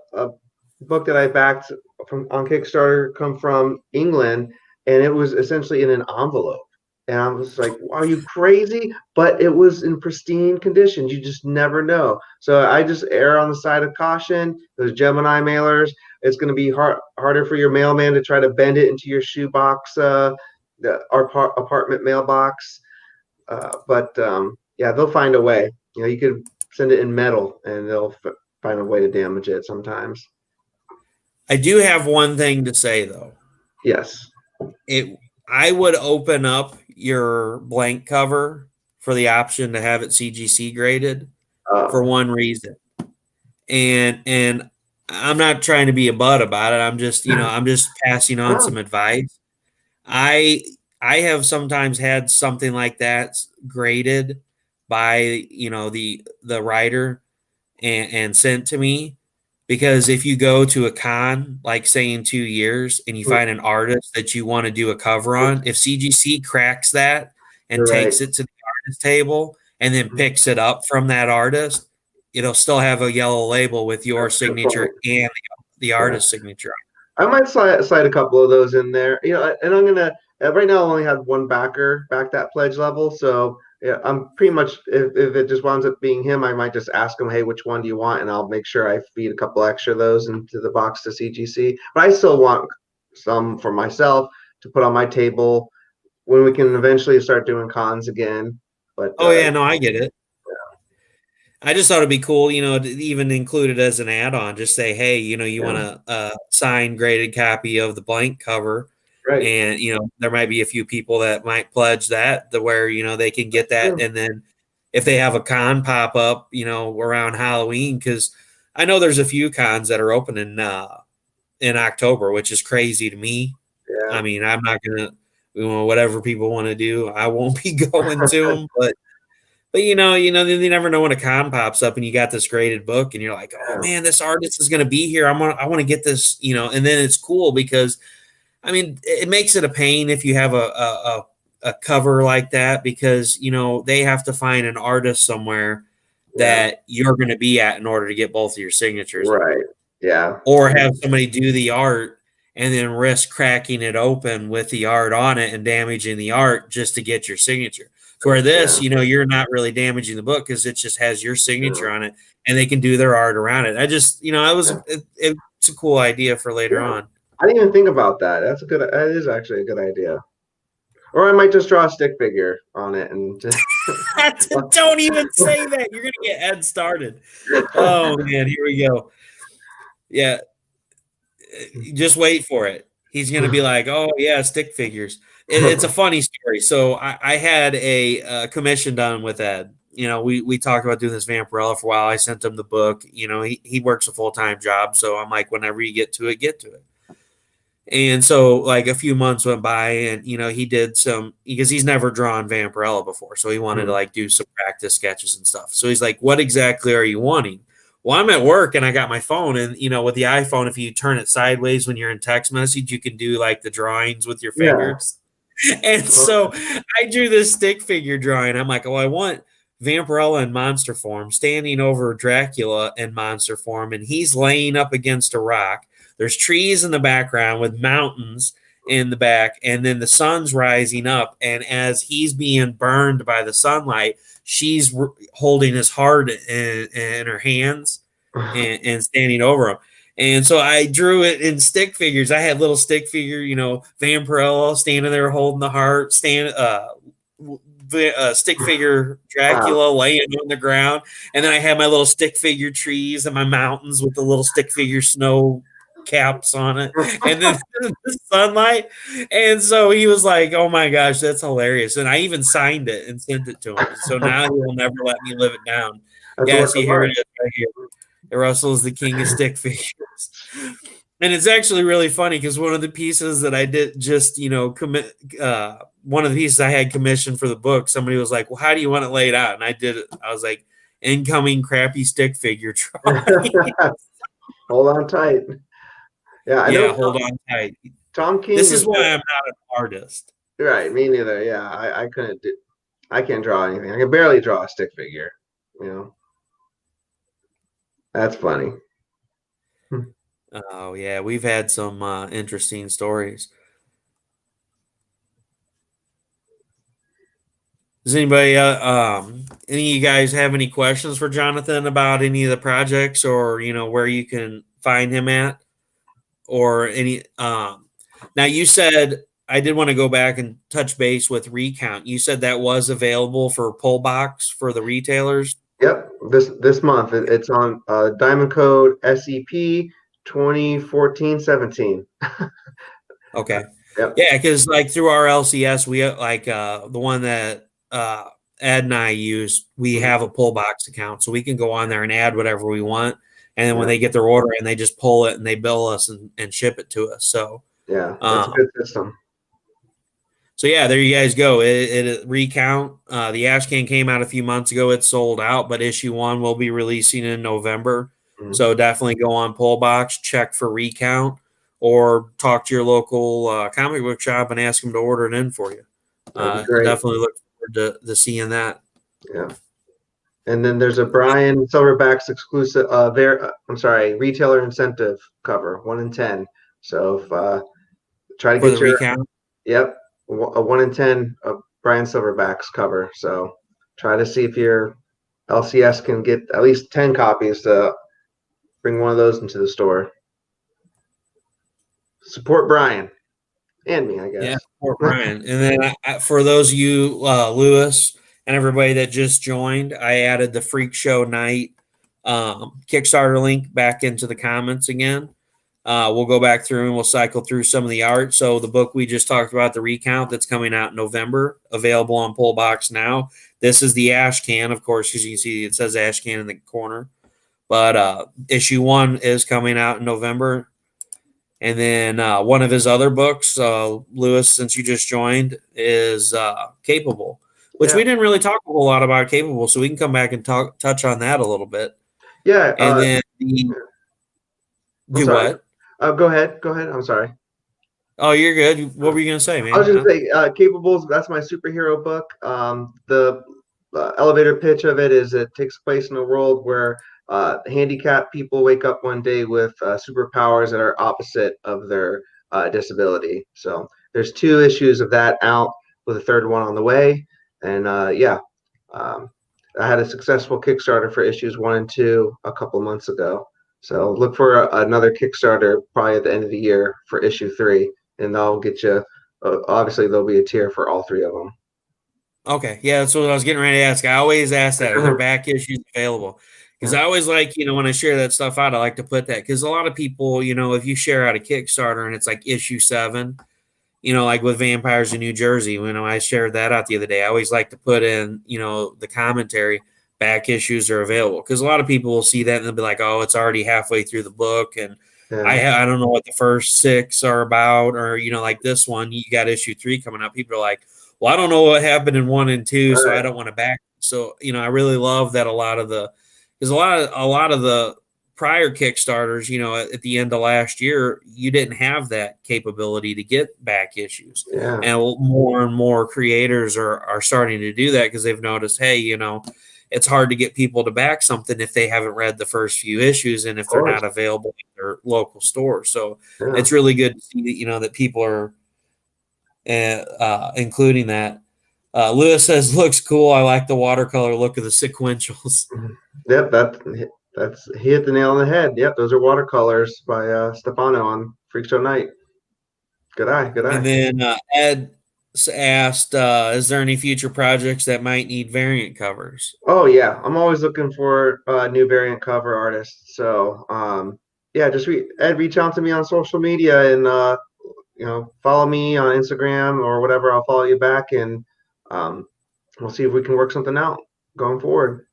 book that I backed on Kickstarter come from England, and it was essentially in an envelope. And I was like, are you crazy? But it was in pristine condition. You just never know. So I just err on the side of caution. Those Gemini mailers, it's going to be harder for your mailman to try to bend it into your shoebox, our apartment mailbox. But they'll find a way. You could send it in metal, and they'll find a way to damage it sometimes. I do have one thing to say, though. Yes. I would open up your blank cover for the option to have it CGC graded for one reason. And I'm not trying to be a butt about it. I'm just, I'm just passing on some advice. I have sometimes had something like that graded by, the writer and sent to me. Because if you go to a con, like say in 2 years, and you find an artist that you want to do a cover on, if CGC cracks that and takes it to the artist table and then picks it up from that artist, it'll still have a yellow label with your signature and the artist's signature. I might slide a couple of those in there. And I'm gonna right now I only had one backer back that pledge level, so. Yeah, I'm pretty much, if it just winds up being him, I might just ask him, hey, which one do you want? And I'll make sure I feed a couple extra of those into the box to CGC. But I still want some for myself to put on my table when we can eventually start doing cons again. But I get it. Yeah. I just thought it'd be cool, to even include it as an add-on. Just say, hey, you want a signed graded copy of the blank cover. Right. And, there might be a few people that might pledge that to where, they can get that. Sure. And then if they have a con pop up, around Halloween, because I know there's a few cons that are open in October, which is crazy to me. Yeah. I mean, I'm not going to, whatever people want to do, I won't be going to them. But you never know when a con pops up and you got this graded book and you're like, oh, man, this artist is going to be here. I want to get this, and then it's cool because, I mean, it makes it a pain if you have a a cover like that because, you know, they have to find an artist somewhere that you're going to be at in order to get both of your signatures. Right. Yeah. Or have somebody do the art and then risk cracking it open with the art on it and damaging the art just to get your signature. So where this, you know, you're not really damaging the book because it just has your signature on it and they can do their art around it. I just, you know, it's a cool idea for later on. I didn't even think about that. That is actually a good idea. Or I might just draw a stick figure on it and just don't even say that. You're gonna get Ed started. Oh man, here we go. Yeah. Just wait for it. He's gonna be like, oh yeah, stick figures. It's a funny story. So I had a commission done with Ed. You know, we talked about doing this Vampirella for a while. I sent him the book. You know, he works a full-time job. So I'm like, whenever you get to it, get to it. And so like a few months went by and, you know, he did some, because he's never drawn Vampirella before. So he wanted to like do some practice sketches and stuff. So he's like, what exactly are you wanting? Well, I'm at work and I got my phone and, you know, with the iPhone, if you turn it sideways when you're in text message, you can do like the drawings with your fingers. And so I drew this stick figure drawing. I'm like, oh, I want Vampirella in monster form standing over Dracula in monster form. And he's laying up against a rock. There's trees in the background with mountains in the back, and then the sun's rising up. And as he's being burned by the sunlight, she's holding his heart in her hands and standing over him. And so I drew it in stick figures. I had little stick figure, you know, Vampirella standing there holding the heart, stick figure Dracula laying on the ground. And then I had my little stick figure trees and my mountains with the little stick figure snow caps on it and then the sunlight. And so he was like, oh my gosh, that's hilarious. And I even signed it and sent it to him. So now he will never let me live it down. Yeah, see, here it is right here. Russell is the king of stick figures. And it's actually really funny because one of the pieces that I did just, you know, one of the pieces I had commissioned for the book, somebody was like, well, how do you want it laid out? And I did it. I was like, incoming crappy stick figure drawing. Hold on tight. Yeah, I know. Hold on tight. Tom King. This is why I'm not an artist. Right, me neither. Yeah, I couldn't do. I can't draw anything. I can barely draw a stick figure. You know, that's funny. Oh yeah, we've had some interesting stories. Does anybody, any of you guys have any questions for Jonathan about any of the projects, or you know where you can find him at? Or any now you said I did want to go back and touch base with Recount. You said that was available for pull box for the retailers. Yep, this month it's on Diamond Code SEP 2014-17. Okay. Yep. Yeah, because like through our LCS, we like the one that Ed and I use, we have a pull box account, so we can go on there and add whatever we want. And then when they get their order and they just pull it and they bill us and ship it to us. So yeah, that's a good system. So yeah, there you guys go. It Recount. The Ash Can came out a few months ago. It's sold out, but issue 1 will be releasing in November. Mm-hmm. So definitely go on Pullbox, check for Recount, or talk to your local comic book shop and ask them to order it in for you. Definitely look forward to seeing that. Yeah. And then there's a Brian Silverbacks exclusive retailer incentive cover, 1 in 10. So if try to get your Recount. Yep, a 1 in 10 Brian Silverbacks cover. So try to see if your LCS can get at least 10 copies to bring one of those into the store. Support Brian and me, I guess. Yeah, support Brian. And then for those of you, Lewis, and everybody that just joined, I added the Freakshow Knight Kickstarter link back into the comments again. We'll go back through and we'll cycle through some of the art. So the book we just talked about, the Recount, that's coming out in November, available on Pullbox now. This is the Ash Can, of course, as you can see, it says Ash Can in the corner. But issue 1 is coming out in November. And then one of his other books, Lewis, since you just joined, is Capable, which we didn't really talk a whole lot about Capable, so we can come back and touch on that a little bit. Yeah. And then do what? Go ahead. I'm sorry. Oh, you're good. What were you gonna say, I was man? just saying, Capables. That's my superhero book. The elevator pitch of it is it takes place in a world where handicapped people wake up one day with superpowers that are opposite of their disability. So there's 2 issues of that out, with a third one on the way. And um, I had a successful Kickstarter for issues 1 and 2 a couple months ago. So look for another Kickstarter probably at the end of the year for issue 3, and I'll get you. Obviously, there'll be a tier for all 3 of them. Okay, yeah, that's what I was getting ready to ask. I always ask that: are there back issues available? Because Yeah, I always like, when I share that stuff out, I like to put that because a lot of people, if you share out a Kickstarter and it's like issue 7, like with Vampires in New Jersey, when I shared that out the other day, I always like to put in, the commentary, back issues are available. Because a lot of people will see that and they'll be like, oh, it's already halfway through the book. And yeah, I don't know what the first 6 are about. Or, like this one, you got issue 3 coming up. People are like, well, I don't know what happened in 1 and 2, all so right, I don't want to back. So, I really love that because a lot of the prior Kickstarters, at the end of last year, you didn't have that capability to get back issues. yeah, And more and more creators are starting to do that because they've noticed, hey, it's hard to get people to back something if they haven't read the first few issues and of if they're course, not available in their local store. So yeah. it's really good to see that, that people are including that. Lewis says, looks cool. I like the watercolor look of the sequentials. Yep, that's he hit the nail on the head. Yep, those are watercolors by Stefano on Freakshow Knight. Good eye, good And eye. then Ed asked, is there any future projects that might need variant covers? Oh yeah, I'm always looking for new variant cover artists. So yeah, just reach out to me on social media, and follow me on Instagram or whatever. I'll follow you back, and um, we'll see if we can work something out going forward.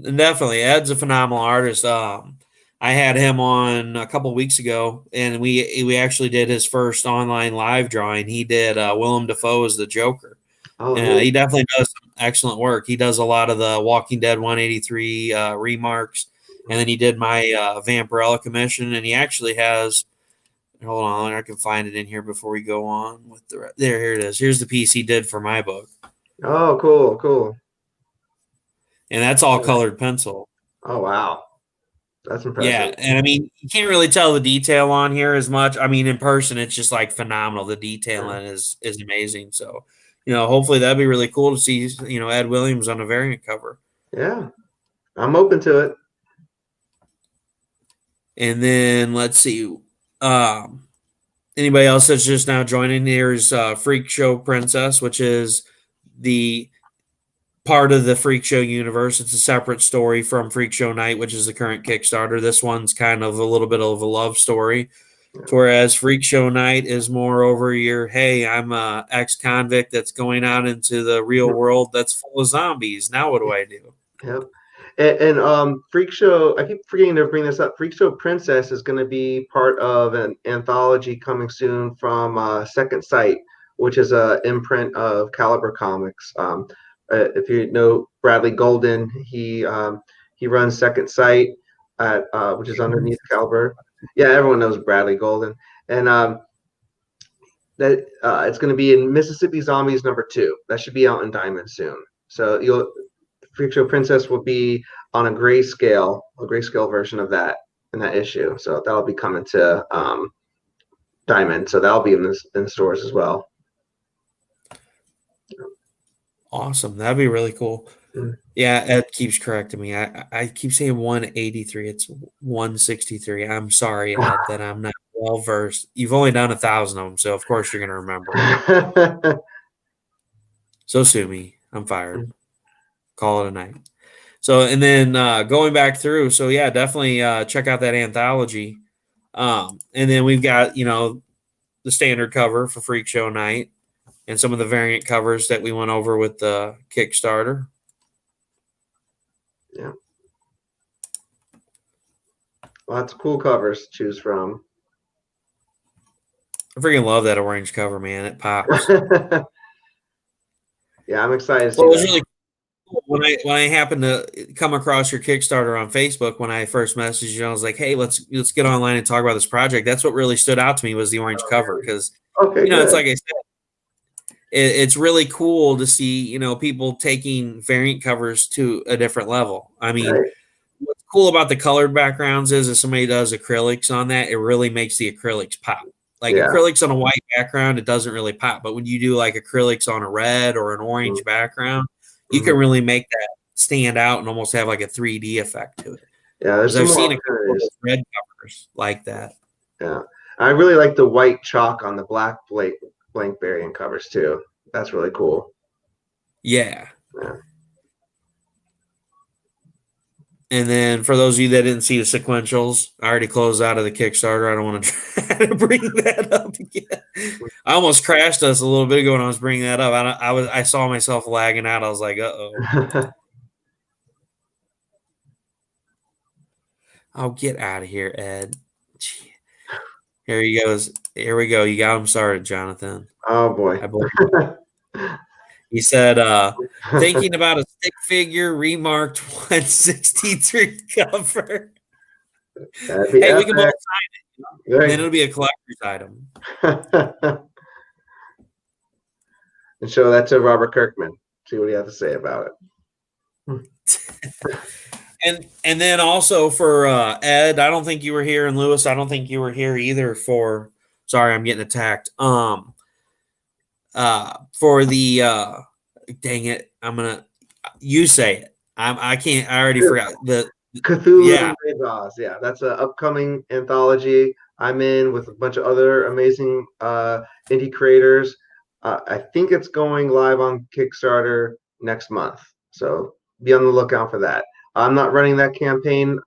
Definitely, Ed's a phenomenal artist. I had him on a couple weeks ago, and we actually did his first online live drawing. He did Willem Dafoe as the Joker. Oh, neat. He definitely does some excellent work. He does a lot of the Walking Dead 183 remarks, and then he did my Vampirella commission, and he actually has. Hold on, I can find it in here before we go on with there. Here it is. Here's the piece he did for my book, Oh, cool, cool. and that's all colored pencil. Oh, wow, that's impressive. Yeah, and I mean, you can't really tell the detail on here as much. I mean, in person, it's just like phenomenal. The Yeah, detailing is amazing. So, hopefully that'd be really cool to see. Ed Williams on a variant cover. yeah, I'm open to it. And then let's see, um, anybody else that's just now joining. Here's Freak Show Princess, which is the part of the Freak Show universe. It's a separate story from Freak Show Night, which is the current Kickstarter. This one's kind of a little bit of a love story. Yeah, Whereas Freak Show Night is more over your, hey, I'm a ex-convict that's going out into the real world that's full of zombies. Now what do I do? yep. And Freak Show, I keep forgetting to bring this up. Freak Show Princess is going to be part of an anthology coming soon from Second Sight, which is a imprint of Caliber Comics. If you know Bradley Golden, he runs Second Sight at which is underneath Caliber. Yeah, everyone knows Bradley Golden, and that it's going to be in Mississippi Zombies #2. That should be out in Diamond soon. So Freak Show Princess will be on a grayscale version of that in that issue. So that'll be coming to Diamond. So that'll be in the stores as well. Awesome. That'd be really cool. Mm. Yeah, Ed keeps correcting me. I keep saying 183. It's 163. I'm sorry, Ed, that I'm not well versed. You've only done 1,000 of them, so of course you're going to remember it. So sue me. I'm fired. Call it a night. So, and then going back through, so yeah, definitely check out that anthology. And then we've got, the standard cover for Freak Show Night and some of the variant covers that we went over with the Kickstarter. Yeah. Lots of cool covers to choose from. I freaking love that orange cover, man. It pops. Yeah, I'm excited to see Well, it was that. really cool when I happened to come across your Kickstarter on Facebook when I first messaged you, I was like, "Hey, let's get online and talk about this project." That's what really stood out to me was the orange cover because Okay, it's good. like I said, it's really cool to see people taking variant covers to a different level. I mean, Right. what's cool about the colored backgrounds is if somebody does acrylics on that, it really makes the acrylics pop. Like Yeah. acrylics on a white background, it doesn't really pop. But when you do like acrylics on a red or an orange background, you can really make that stand out and almost have like a 3D effect to it. Yeah, there's Because some I've more seen a couple of opportunities. those red covers like that. Yeah. I really like the white chalk on the black blank variant covers too. That's really cool. Yeah. Yeah. And then for those of you that didn't see the sequentials, I already closed out of the Kickstarter. I don't want to try to bring that up again. I almost crashed us a little bit ago when I was bringing that up. I saw myself lagging out. I was like, "Uh-oh." I'll get out of here, Ed. Gee. Here he goes. Here we go. You got him started, Jonathan. Oh boy. I believe he said, thinking about a stick figure remarked 163 cover. That'd be Hey, we can both epic. sign it. Right. Then it'll be a collector's item. And show that to Robert Kirkman. See what he has to say about it. And then also for Ed, I don't think you were here, and Lewis, I don't think you were here either for. Sorry, I'm getting attacked. For the dang it, you say it. I can't. I already forgot the Cthulhu yeah. Invades Oz. Yeah, that's an upcoming anthology. I'm in with a bunch of other amazing indie creators. I think it's going live on Kickstarter next month, so be on the lookout for that. I'm not running that campaign,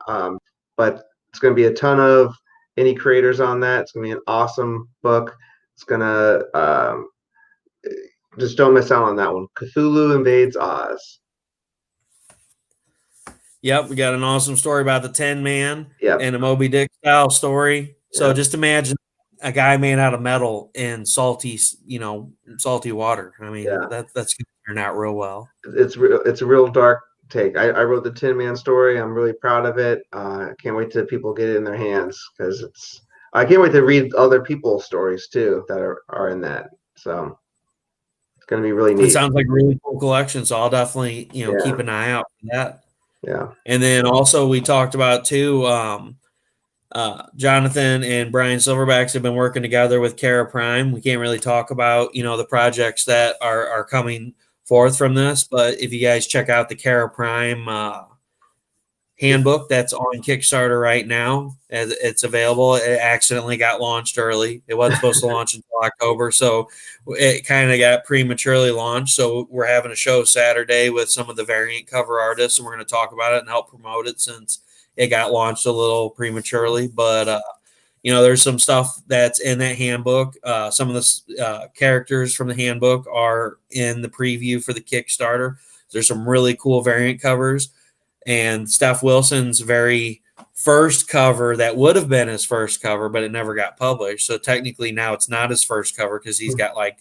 but it's going to be a ton of indie creators on that. It's going to be an awesome book. It's going to just don't miss out on that one. Cthulhu Invades Oz. Yep, we got an awesome story about the Tin Man Yep. and a Moby Dick style story. So Yep. just imagine a guy made out of metal in salty water. I mean, Yeah. that's going to turn out real well. It's a real dark take. I wrote the Tin Man story. I'm really proud of it. I can't wait till people get it in their hands because I can't wait to read other people's stories too that are in that. So it's going to be really It neat. sounds like a really cool collection. So I'll definitely Yeah. keep an eye out for that. Yeah. And then also we talked about too. Jonathan and Brian Silverbacks have been working together with Kara Prime. We can't really talk about the projects that are coming forth from this, but if you guys check out the Kara Prime handbook that's on Kickstarter right now, as it's available. It accidentally got launched early. It wasn't supposed to launch until October, so it kind of got prematurely launched. So we're having a show Saturday with some of the variant cover artists, and we're going to talk about it and help promote it since it got launched a little prematurely. But there's some stuff that's in that handbook. Some of the characters from the handbook are in the preview for the Kickstarter. There's some really cool variant covers. And Steph Wilson's very first cover that would have been his first cover, but it never got published. So technically now it's not his first cover because he's got like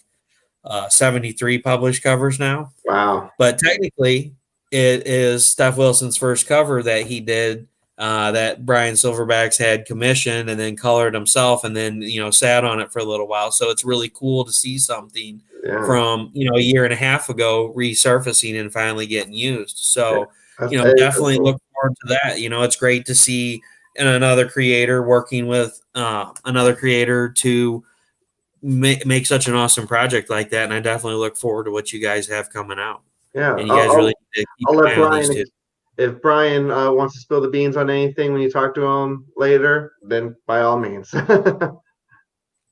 73 published covers now. Wow. But technically it is Steph Wilson's first cover that he did that Brian Silverbacks had commissioned and then colored himself and then, sat on it for a little while. So it's really cool to see something from, a year and a half ago resurfacing and finally getting used. So, definitely look forward to that. It's great to see another creator working with another creator to make such an awesome project like that. And I definitely look forward to what you guys have coming out. Yeah. And you guys really need to keep I'll an let eye on these Brian, two. if Brian wants to spill the beans on anything when you talk to him later, then by all means.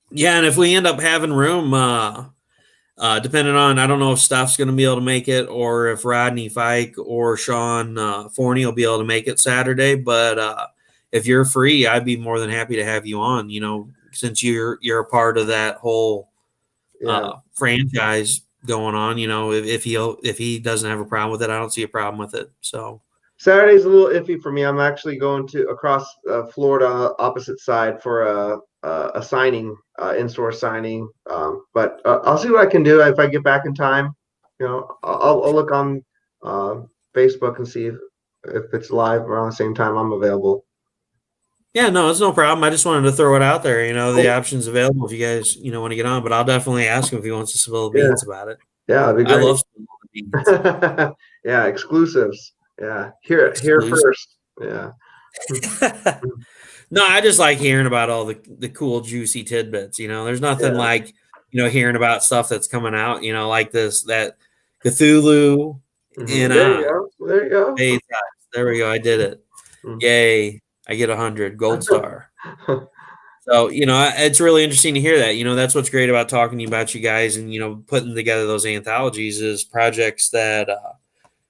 Yeah. And if we end up having room, depending on, I don't know if Steph's going to be able to make it or if Rodney Fike or Sean Forney will be able to make it Saturday. But if you're free, I'd be more than happy to have you on, since you're a part of that whole franchise going on, if he doesn't have a problem with it, I don't see a problem with it. So Saturday's a little iffy for me. I'm actually going to across Florida on the opposite side for a signing, in-store signing. But I'll see what I can do if I get back in time. I'll look on Facebook and see if it's live around the same time I'm available. Yeah, no, it's no problem. I just wanted to throw it out there. The Cool. options available if you guys, want to get on. But I'll definitely ask him if he wants to spill the Yeah, beans about it. yeah, that'd be I great. love spilling the beans. Yeah, exclusives. Yeah, here Exclusive. first. Yeah. No, I just like hearing about all the cool, juicy tidbits. There's nothing Yeah. like, hearing about stuff that's coming out, like that Cthulhu in There you go. There you go. Hey, there we go. I did it. Mhm. Yay. I get 100 gold star. So, it's really interesting to hear that. That's what's great about talking to you about you guys and, putting together those anthologies is projects that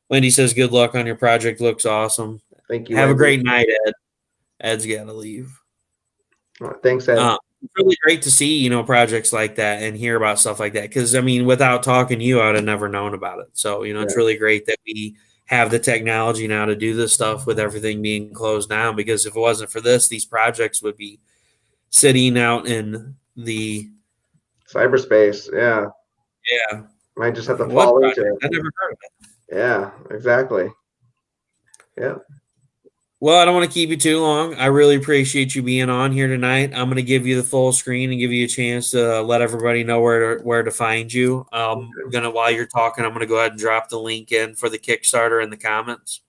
Wendy says, good luck on your project. Looks awesome. Thank you, Have a Wendy. great night, Ed. Ed's got to leave. All right, thanks, Ed. It's really great to see, projects like that and hear about stuff like that. Because, without talking to you, I would have never known about it. So, it's really great that we have the technology now to do this stuff with everything being closed down. Because if it wasn't for this, these projects would be sitting out in the Cyberspace. Yeah. yeah. Might just have to What fall into project? it. I never heard of it. Yeah, exactly. Yeah. Well, I don't want to keep you too long. I really appreciate you being on here tonight. I'm going to give you the full screen and give you a chance to let everybody know where to find you. While you're talking, I'm going to go ahead and drop the link in for the Kickstarter in the comments.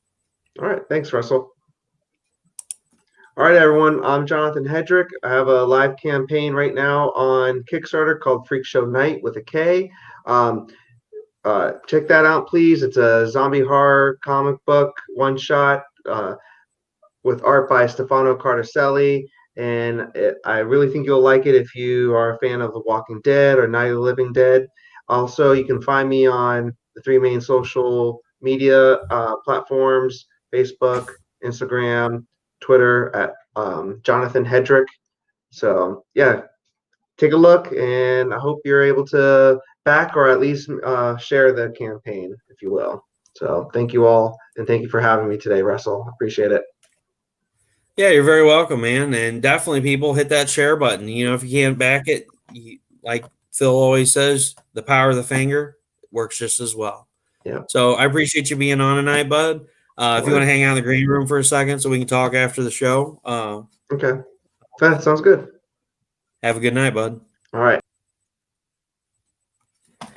All right. Thanks, Russell. All right, everyone. I'm Jonathan Hedrick. I have a live campaign right now on Kickstarter called Freakshow Knight with a K. Check that out, please. It's a zombie horror comic book, one shot, with art by Stefano Cartaselli. And I really think you'll like it if you are a fan of The Walking Dead or Night of the Living Dead. Also, you can find me on the three main social media platforms: Facebook, Instagram, Twitter at Jonathan Hedrick. So, yeah, take a look, and I hope you're able to back or at least share the campaign, if you will. So, thank you all, and thank you for having me today, Russell. Appreciate it. Yeah, you're very welcome, man. And definitely, people hit that share button. If you can't back it, like Phil always says, the power of the finger works just as well. Yeah. So I appreciate you being on tonight, bud. If you want to hang out in the green room for a second so we can talk after the show. Okay. That sounds good. Have a good night, bud. All right. All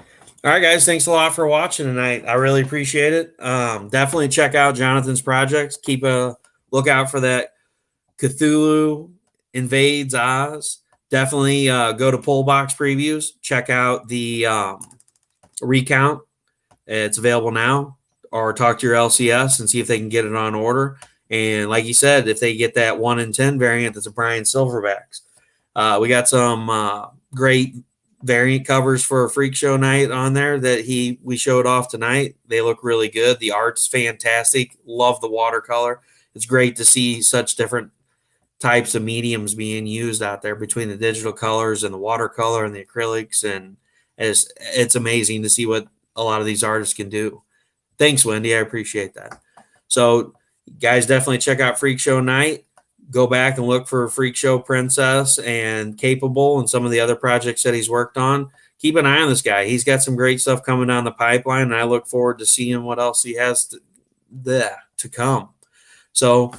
right, guys. Thanks a lot for watching tonight. I really appreciate it. Definitely check out Jonathan's projects. Keep a lookout for that Cthulhu Invades Oz. Definitely go to Pullbox Previews. Check out the Recount. It's available now. Or talk to your LCS and see if they can get it on order. And like you said, if they get that 1 in 10 variant, that's a Brian Silverbacks. We got some great variant covers for Freakshow Night on there that we showed off tonight. They look really good. The art's fantastic. Love the watercolor. It's great to see such different types of mediums being used out there between the digital colors and the watercolor and the acrylics, and it's amazing to see what a lot of these artists can do. Thanks, Wendy. I appreciate that. So, guys, definitely check out Freakshow Night. Go back and look for Freakshow Princess and Capable and some of the other projects that he's worked on. Keep an eye on this guy. He's got some great stuff coming down the pipeline, and I look forward to seeing what else he has to come. So,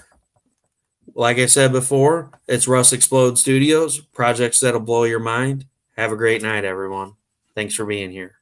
like I said before, it's Russ Explode Studios, projects that'll blow your mind. Have a great night, everyone. Thanks for being here.